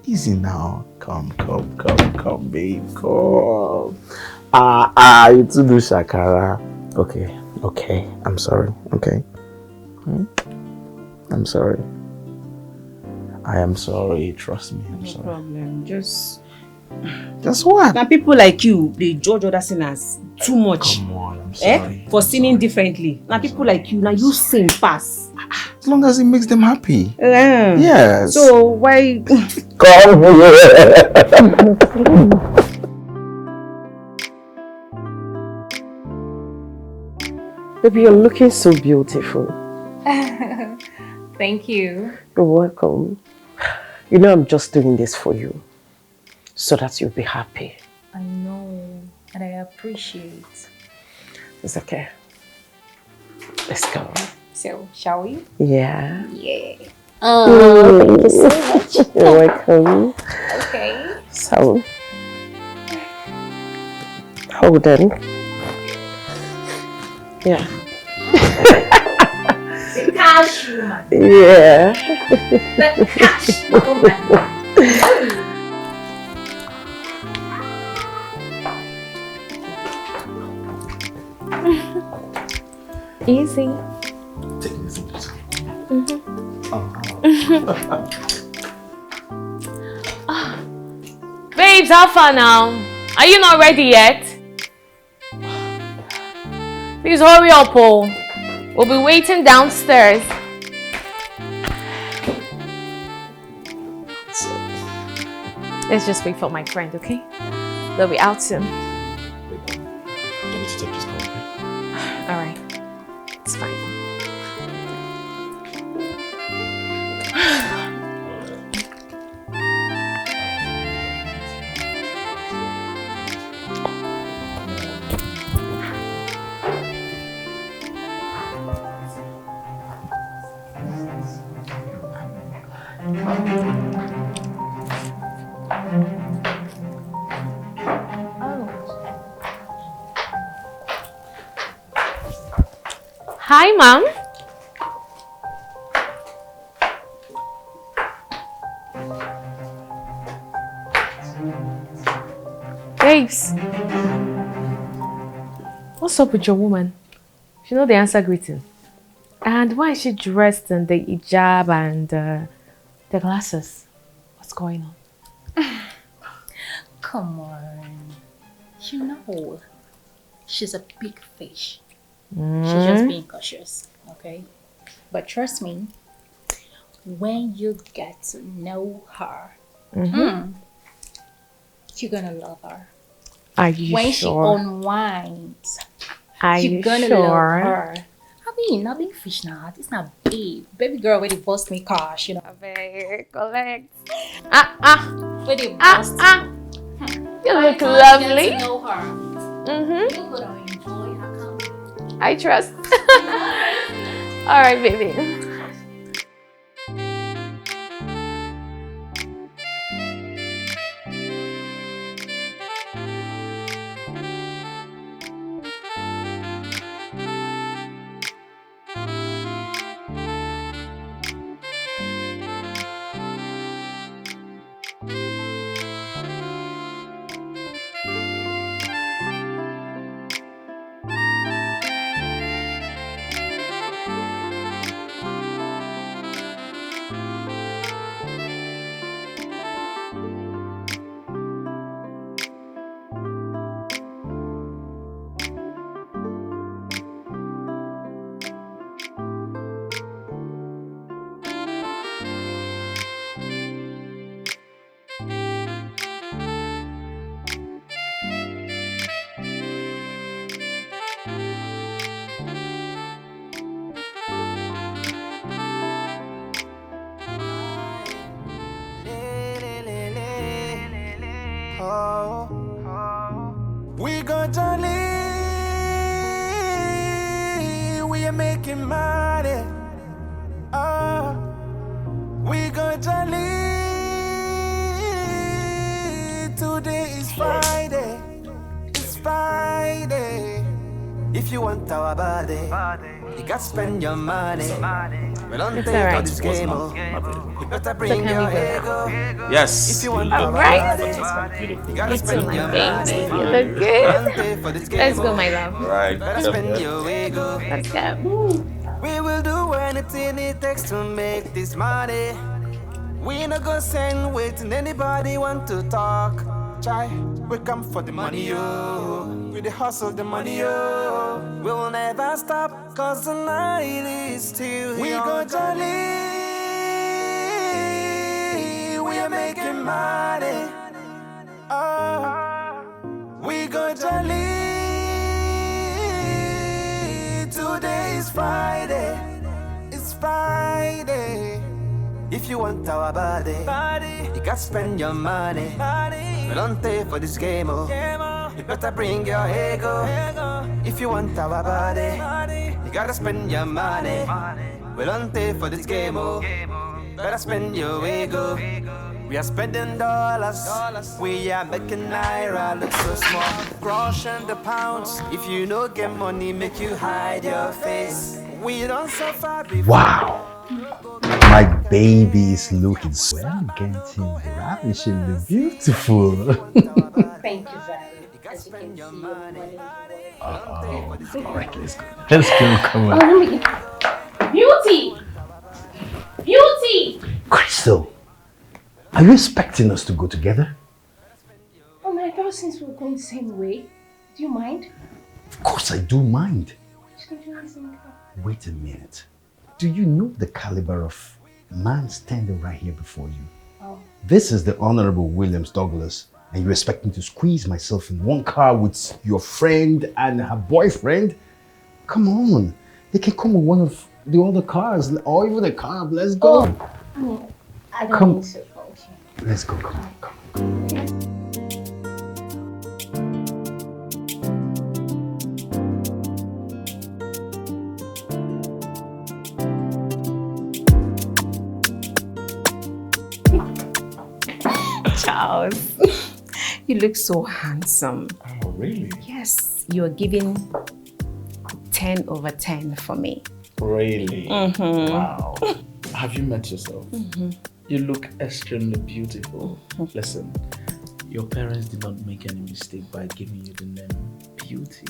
Easy now. Come, babe. Come. You too do shakara. Okay. I'm sorry. Okay. I'm sorry. I am sorry. Trust me. I'm sorry. No problem. Just what? Now people like you, they judge other sinners too much. Come on, I'm sorry. For sinning differently. Now people like you, now you sin pass. As long as it makes them happy. Yes. So why? Come here. Baby, you're looking so beautiful. Thank you. You're welcome. You know I'm just doing this for you, so that you'll be happy. I know, and I appreciate. It's okay. Let's go. So, shall we? Yeah. Yeah. Thank you so much. You're welcome. Okay. So, hold on. Yeah. The cash woman. Yeah. The cash woman. Easy. Take this into Babes, how far now? Are you not ready yet? Please hurry up, oh. We'll be waiting downstairs. Let's just wait for my friend, okay? They'll be out soon. Get me to take this call, okay? Alright. It's fine. Hi, Mom. Babes. What's up with your woman? She know the answer greeting. And why is she dressed in the hijab and the glasses? What's going on? Come on. You know, she's a big fish. She's just being cautious, okay? But trust me, when you get to know her, you're gonna love her. Are you when sure? she unwinds, Are you're you gonna sure? love her. I mean, not being fish now. It's not baby girl where they bust me cash, you know. Collect. Where they bust. You look Get lovely. to know her. You're gonna enjoy her company. I trust. All right, baby. Oh, we go jolly, we are making money. Oh, we go jolly. Today is Friday. It's Friday. If you want our body, you got to spend your money. We don't It's take alright. all this game. You better bring can your we go ego. Yes. If you want our Alright. body, you gotta It's spend my your baby. money. You look good. Don't pay for this game. Let's go, my love. Right. Better spend your ego. Let's go. We will do anything it takes to make this money. We no go send waiting anybody want to talk. Try, we come for the money, yo. We the hustle the money, yo. We will never stop, cause the night is still young. We go jolly, we are making money. Oh, we go jolly. Today is Friday. It's Friday. If you want our body, you got to spend your money. We don't pay for this game, oh. You better bring your ego. If you want our body, you gotta spend your money. We don't pay for this game, oh. Better spend your ego. We are spending dollars. We are making naira look so small. Grosh and the pounds. If you no get money, make you hide your face. We don't suffer before. Wow. My baby is looking so elegant, ravishingly beautiful. Thank you, Zari. As you can see, your money. All right, let's go. Let's go, come on. Beauty! Beauty! Crystal, are you expecting us to go together? Oh my God, since we're going the same way, do you mind? Of course I do mind. Just go to the same car. Wait a minute. Do you know the caliber of man standing right here before you? Oh. This is the Honorable Williams Douglas, and you expect me to squeeze myself in one car with your friend and her boyfriend? Come on. They can come with one of the other cars, or even a car. Let's go. Oh, I don't Come. think so. Okay. Let's go, come on, come on. Charles, you look so handsome. Oh, really? Yes, you are giving 10 over 10 for me. Really? Mhm. Wow. Have you met yourself? You look extremely beautiful. Listen, your parents did not make any mistake by giving you the name Beauty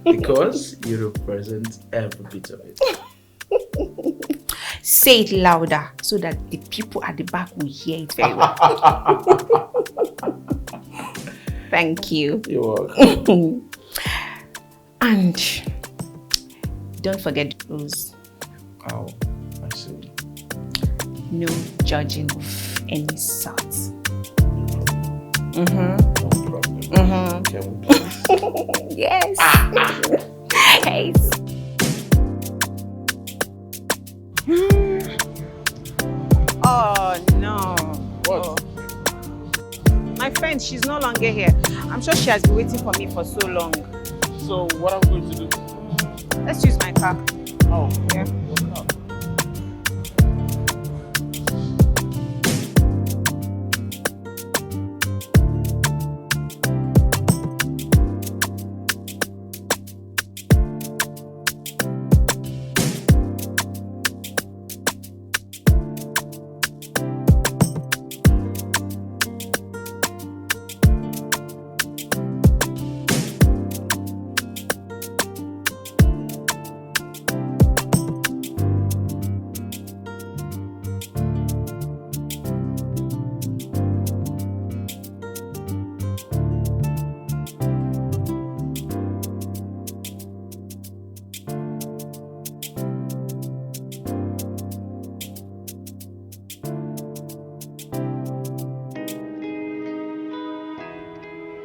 because you represent every bit of it. Say it louder so that the people at the back will hear it very well. Thank you. You're welcome. And don't forget the rules. Oh, I see. No judging of any sort. No problem. Can we please? Yes. Hey. Oh no. What? Oh. My friend, she's no longer here. I'm sure she has been waiting for me for so long. So what are we going to do? Let's use my car. Oh, yeah.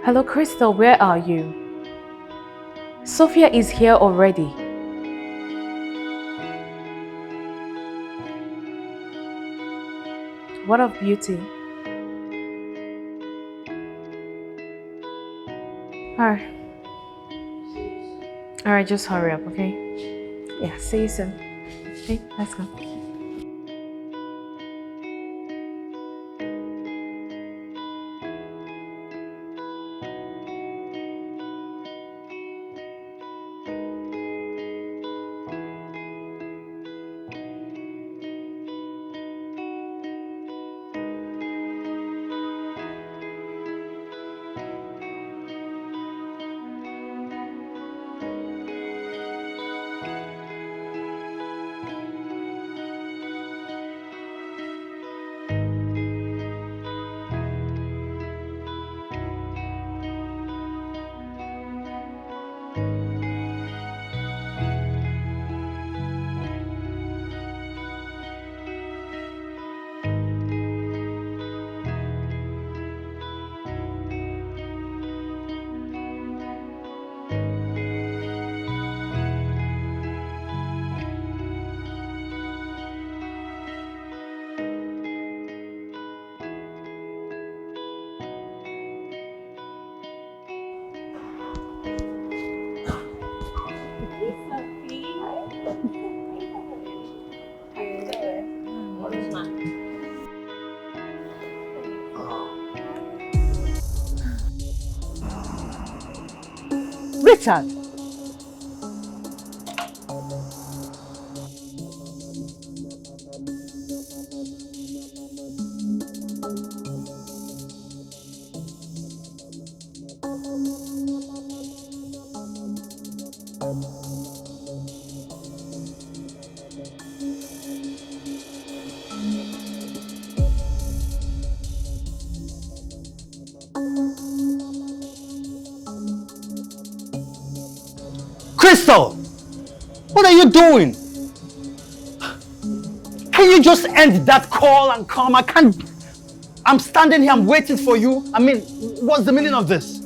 Hello, Crystal, where are you? Sophia is here already. What of Beauty? Alright. Alright, just hurry up, okay? Yeah, see you soon. Okay, let's go. Richard! Crystal! What are you doing? Can you just end that call and come? I'm standing here, I'm waiting for you. I mean, what's the meaning of this?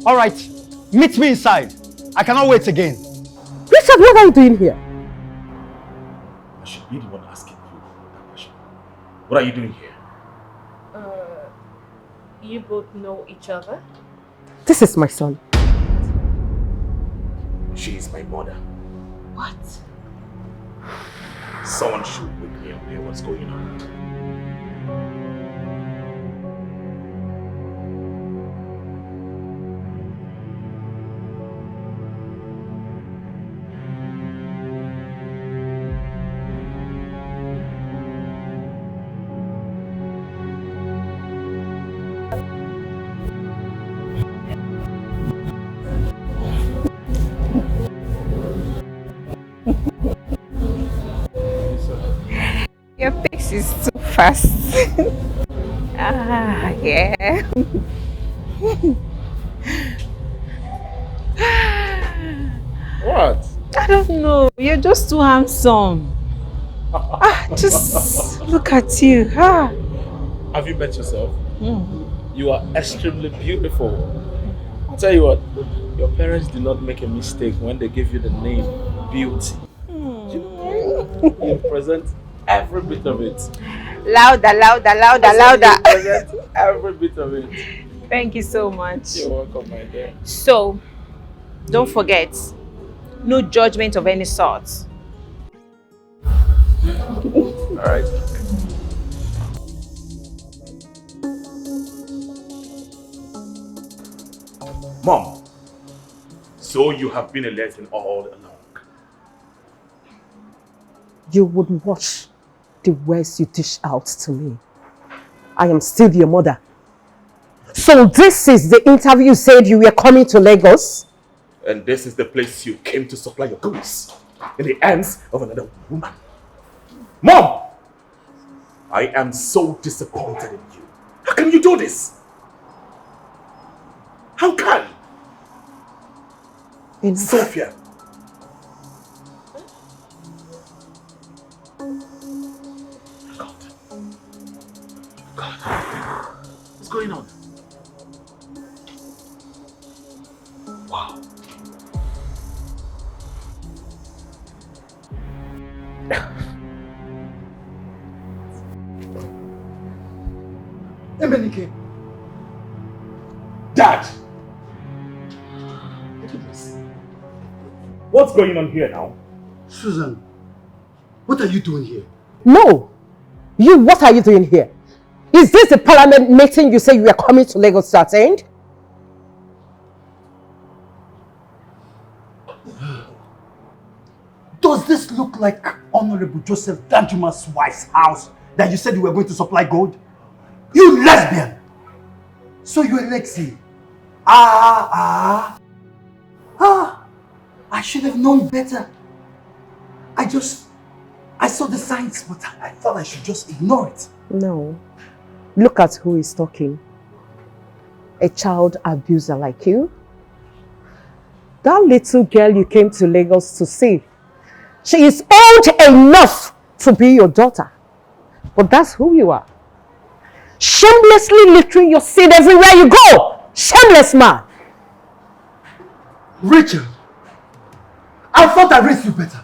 All right, meet me inside. I cannot wait again. Richard, what are you doing here? I should be the one asking you that question. What are you doing here? You both know each other? This is my son. She is my mother. What? Someone should wake me up here. What's going on? Your pace is too fast. Yeah. What? I don't know. You're just too handsome. Just look at you. Have you met yourself? You are extremely beautiful. I'll tell you what, your parents did not make a mistake when they gave you the name Beauty. You present every bit of it. Louder, louder, louder, louder. You present every bit of it. Thank you so much. You're welcome, my dear. So, don't forget, no judgment of any sort. Alright. Mom, so you have been a lesson all along. You would watch the words you dish out to me. I am still your mother. So this is the interview you said you were coming to Lagos? And this is the place you came to supply your goods in the hands of another woman. Mom! I am so disappointed in you. How can you do this? How can? Sophia. God. What's going on? Wow. Dad! What's going on here now? Susan, what are you doing here? No! You, what are you doing here? Is this the parliament meeting you say you are coming to Lagos to attend? Does this look like Honorable Joseph Danjuma's wife's house that you said you were going to supply gold? You lesbian! So you're Lexi. I should have known better. I saw the signs, but I thought I should just ignore it. No. Look at who is talking. A child abuser like you. That little girl you came to Lagos to see, she is old enough to be your daughter. But that's who you are. Shamelessly littering your seed everywhere you go. Shameless man. Richard, I thought I raised you better.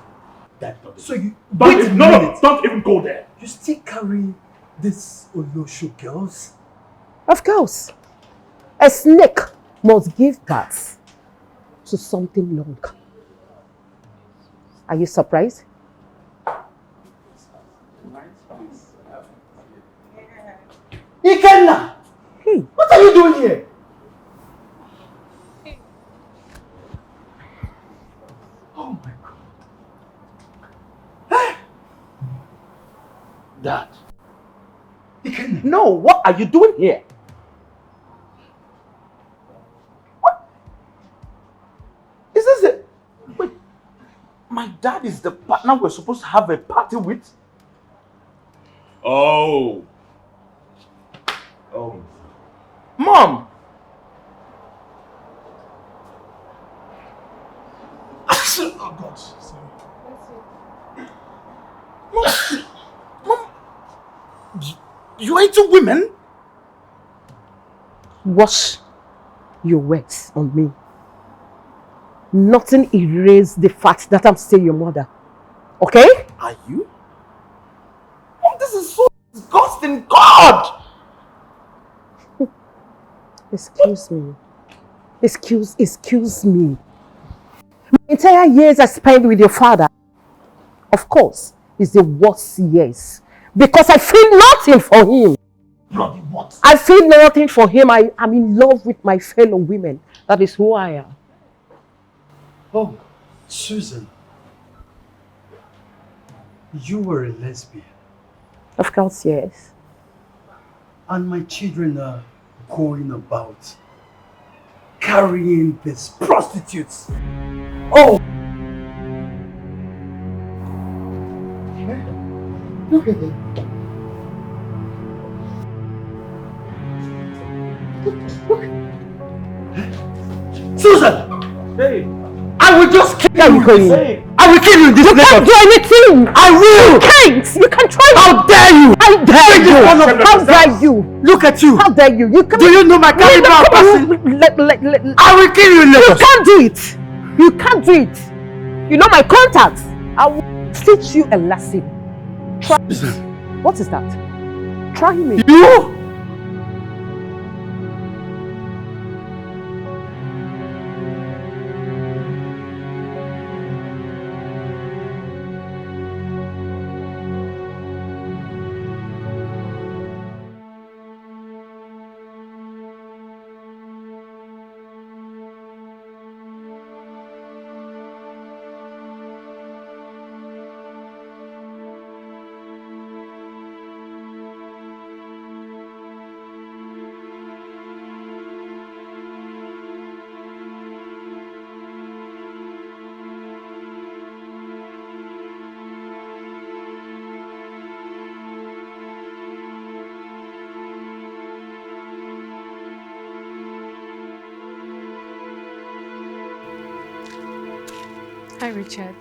So you... Don't even go there. You still carry these Olosho girls? Of course. A snake must give birth to something long. Are you surprised? Ikenna! Hey. What are you doing here? Oh my God. Dad. Ikenna. No, what are you doing here? What? Is this it? Wait, my dad is the partner we're supposed to have a party with? Oh. Mom! Oh God, sorry. Mom, you ain't two women? Wash your words on me. Nothing erased the fact that I'm still your mother. Okay? Are you? Mom, this is so disgusting. God! Excuse me. Excuse me. My entire years I spent with your father, of course, is the worst years. Because I feel nothing for him. Bloody what? I feel nothing for him. I'm in love with my fellow women. That is who I am. Oh, Susan. You were a lesbian. Of course, yes. And my children are going about carrying these prostitutes. Oh! Look at them. Susan! Hey! I will just kill you. Going. I will kill you in this You can't do anything! I will! You can't! You can try! How dare you! How dare you! How dare you! Look at you! How dare you! You can't... Do you know my caliber of person? I will kill you in Lagos! You can't do it! You can't do it! You know my contacts! I will teach you a lesson. Try. What is that? Try me. You? Hi, Richard.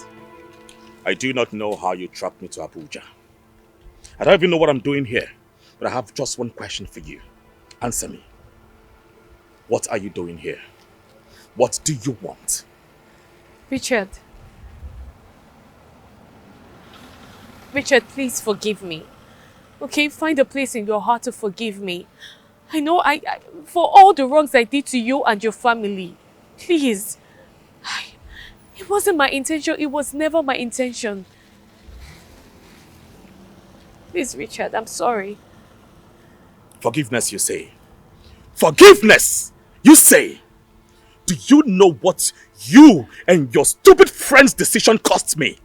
I do not know how you tracked me to Abuja. I don't even know what I'm doing here, but I have just one question for you. Answer me. What are you doing here? What do you want? Richard. Richard, please forgive me. Okay, find a place in your heart to forgive me. I know for all the wrongs I did to you and your family. Please. It wasn't my intention. It was never my intention. Please, Richard, I'm sorry. Forgiveness, you say? Forgiveness, you say? Do you know what you and your stupid friend's decision cost me?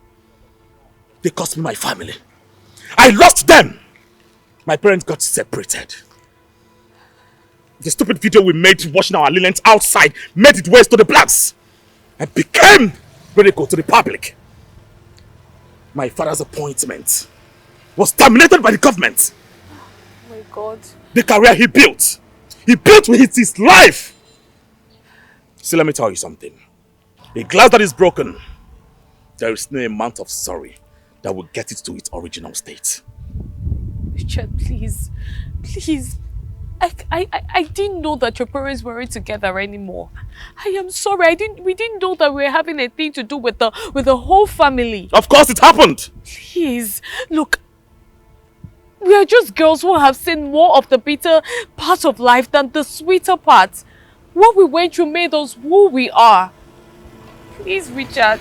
They cost me my family. I lost them. My parents got separated. The stupid video we made washing our linens outside made it worse to the blacks and became ridicule to the public. My father's appointment was terminated by the government. Oh my God. The career he built with his life. See, let me tell you something. A glass that is broken, there is no amount of sorry that will get it to its original state. Richard, please. Please. I didn't know that your parents weren't together anymore. I am sorry. We didn't know that we were having a thing to do with the whole family. Of course it happened. Please, look. We are just girls who have seen more of the bitter part of life than the sweeter part. What we went through made us who we are. Please, Richard.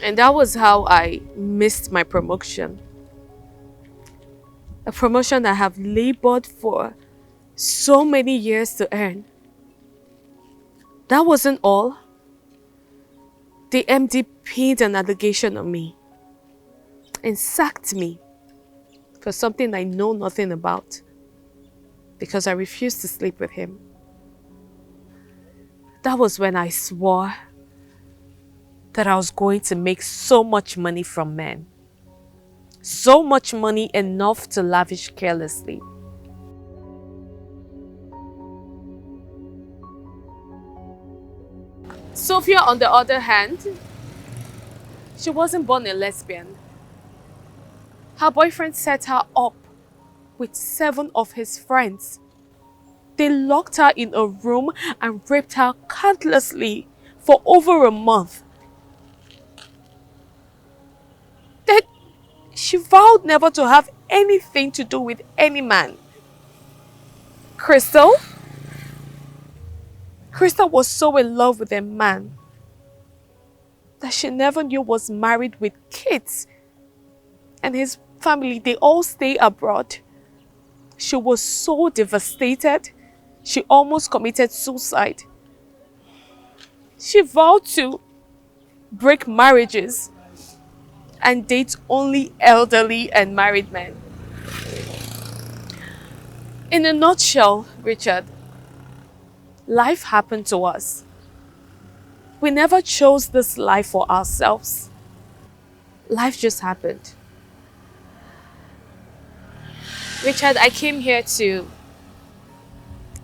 And that was how I missed my promotion. A promotion I have labored for so many years to earn. That wasn't all. The MD pinned an allegation on me and sacked me for something I know nothing about because I refused to sleep with him. That was when I swore that I was going to make so much money from men. So much money enough to lavish carelessly. Sophia, on the other hand, she wasn't born a lesbian. Her boyfriend set her up with 7 of his friends. They locked her in a room and raped her countlessly for over a month. Then she vowed never to have anything to do with any man. Crystal was so in love with a man that she never knew was married with kids. And his family, they all stay abroad. She was so devastated, she almost committed suicide. She vowed to break marriages and date only elderly and married men. In a nutshell, Richard, life happened to us. We never chose this life for ourselves. Life just happened. Richard, I came here to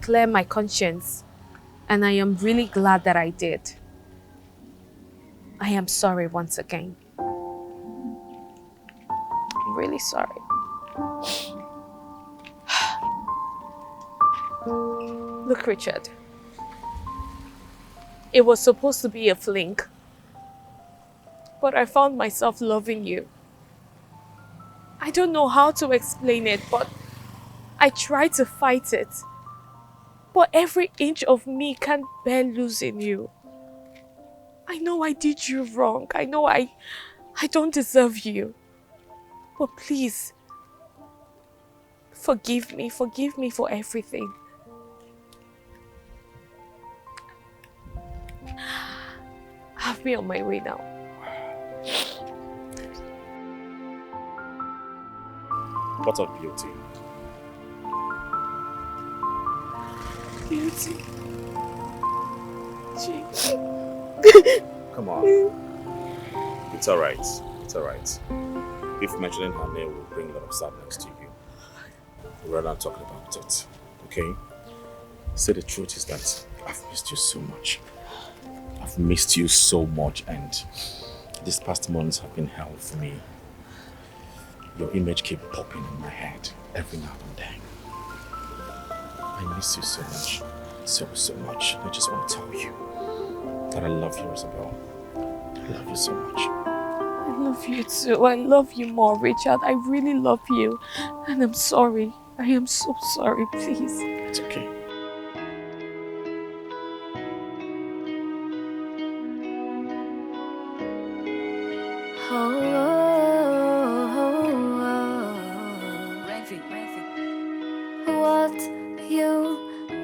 clear my conscience, and I am really glad that I did. I am sorry once again. I'm really sorry. Look, Richard. It was supposed to be a fling, but I found myself loving you. I don't know how to explain it, but I tried to fight it. But every inch of me can't bear losing you. I know I did you wrong. I know I don't deserve you. But please, forgive me. Forgive me for everything. I'll be on my way now. What of beauty? beauty. Come on. It's alright. It's alright. If mentioning her name will bring a lot of sadness to you, rather than talking about it, okay? Say the truth is that I've missed you so much. I've missed you so much, and these past months have been hell for me. Your image keeps popping in my head every now and then. I miss you so much. So much. I just want to tell you that I love you, Isabel. I love you so much. I love you too. I love you more, Richard. I really love you. And I'm sorry. I am so sorry, please. It's okay. What you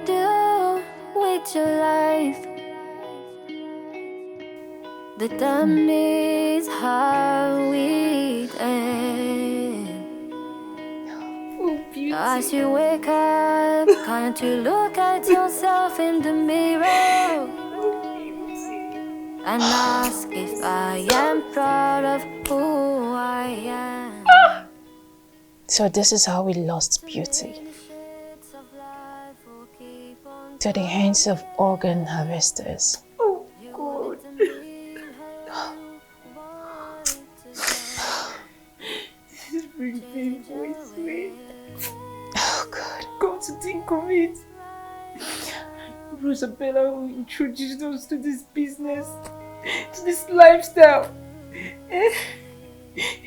do with your life determines how we end. As you wake up, can't you look at yourself in the mirror and ask if I am proud of who I am? So this is how we lost beauty. To the hands of organ harvesters. Oh, God. This is really painful, isn't it? Oh, God. Come to think of it. Rosabella who introduced us to this business, to this lifestyle.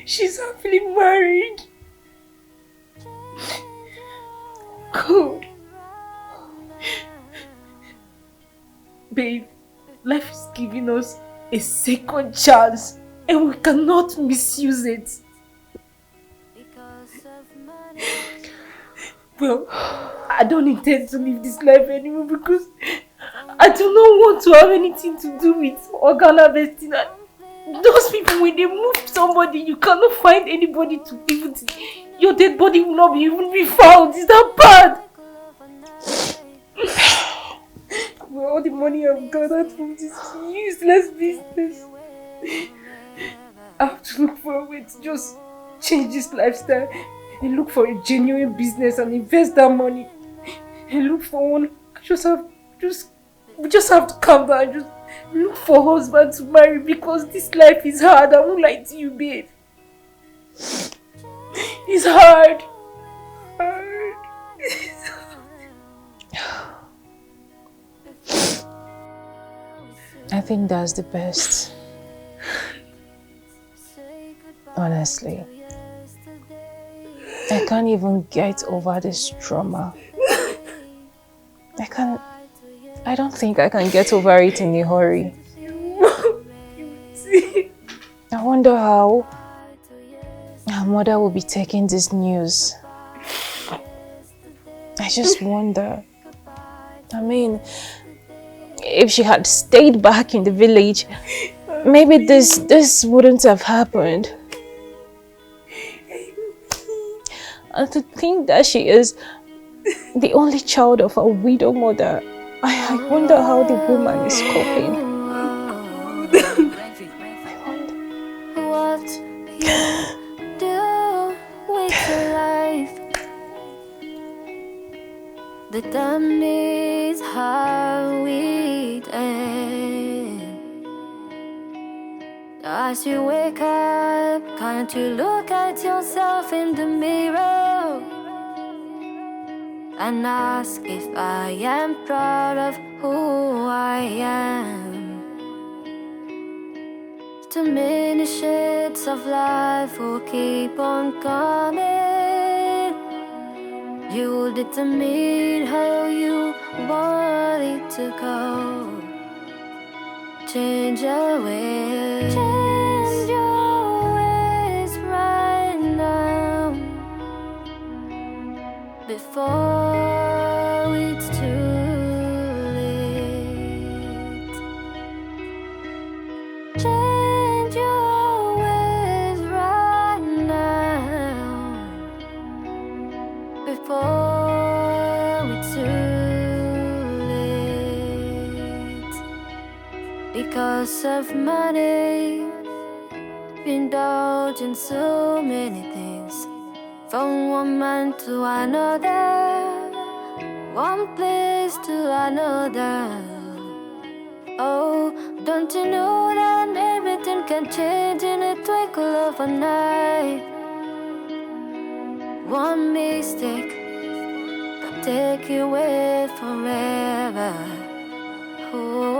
She's happily married. God. Babe, life is giving us a second chance and we cannot misuse it. Well, I don't intend to live this life anymore because I do not want to have anything to do with organ harvesting. Those people, when they move somebody, you cannot find anybody to even... Your dead body will not even be found. Is that bad? Well, all the money I've gathered from this useless business, I have to look for a way to just change this lifestyle and look for a genuine business and invest that money and look for one. We just have to calm down and just look for a husband to marry because this life is hard. I won't lie to you, babe. It's hard. I think that's the best. Honestly. I can't even get over this trauma. I don't think I can get over it in a hurry. I wonder how her mother will be taking this news. I just wonder. I mean, if she had stayed back in the village, maybe this wouldn't have happened. And to think that she is the only child of a widow mother, I wonder how the woman is coping. What you do with your life determines how we end. As you wake up, can't you look at yourself in the mirror and ask if I am proud of who I am? Too many shades of life will keep on coming. You will determine how you want it to go. Change your ways. Change your ways right now before it's too late. Change your ways right now before it's too because of money. Indulge in so many things, from one man to another, one place to another. Oh, don't you know that everything can change in a twinkle of an eye? One mistake can take you away forever. Oh,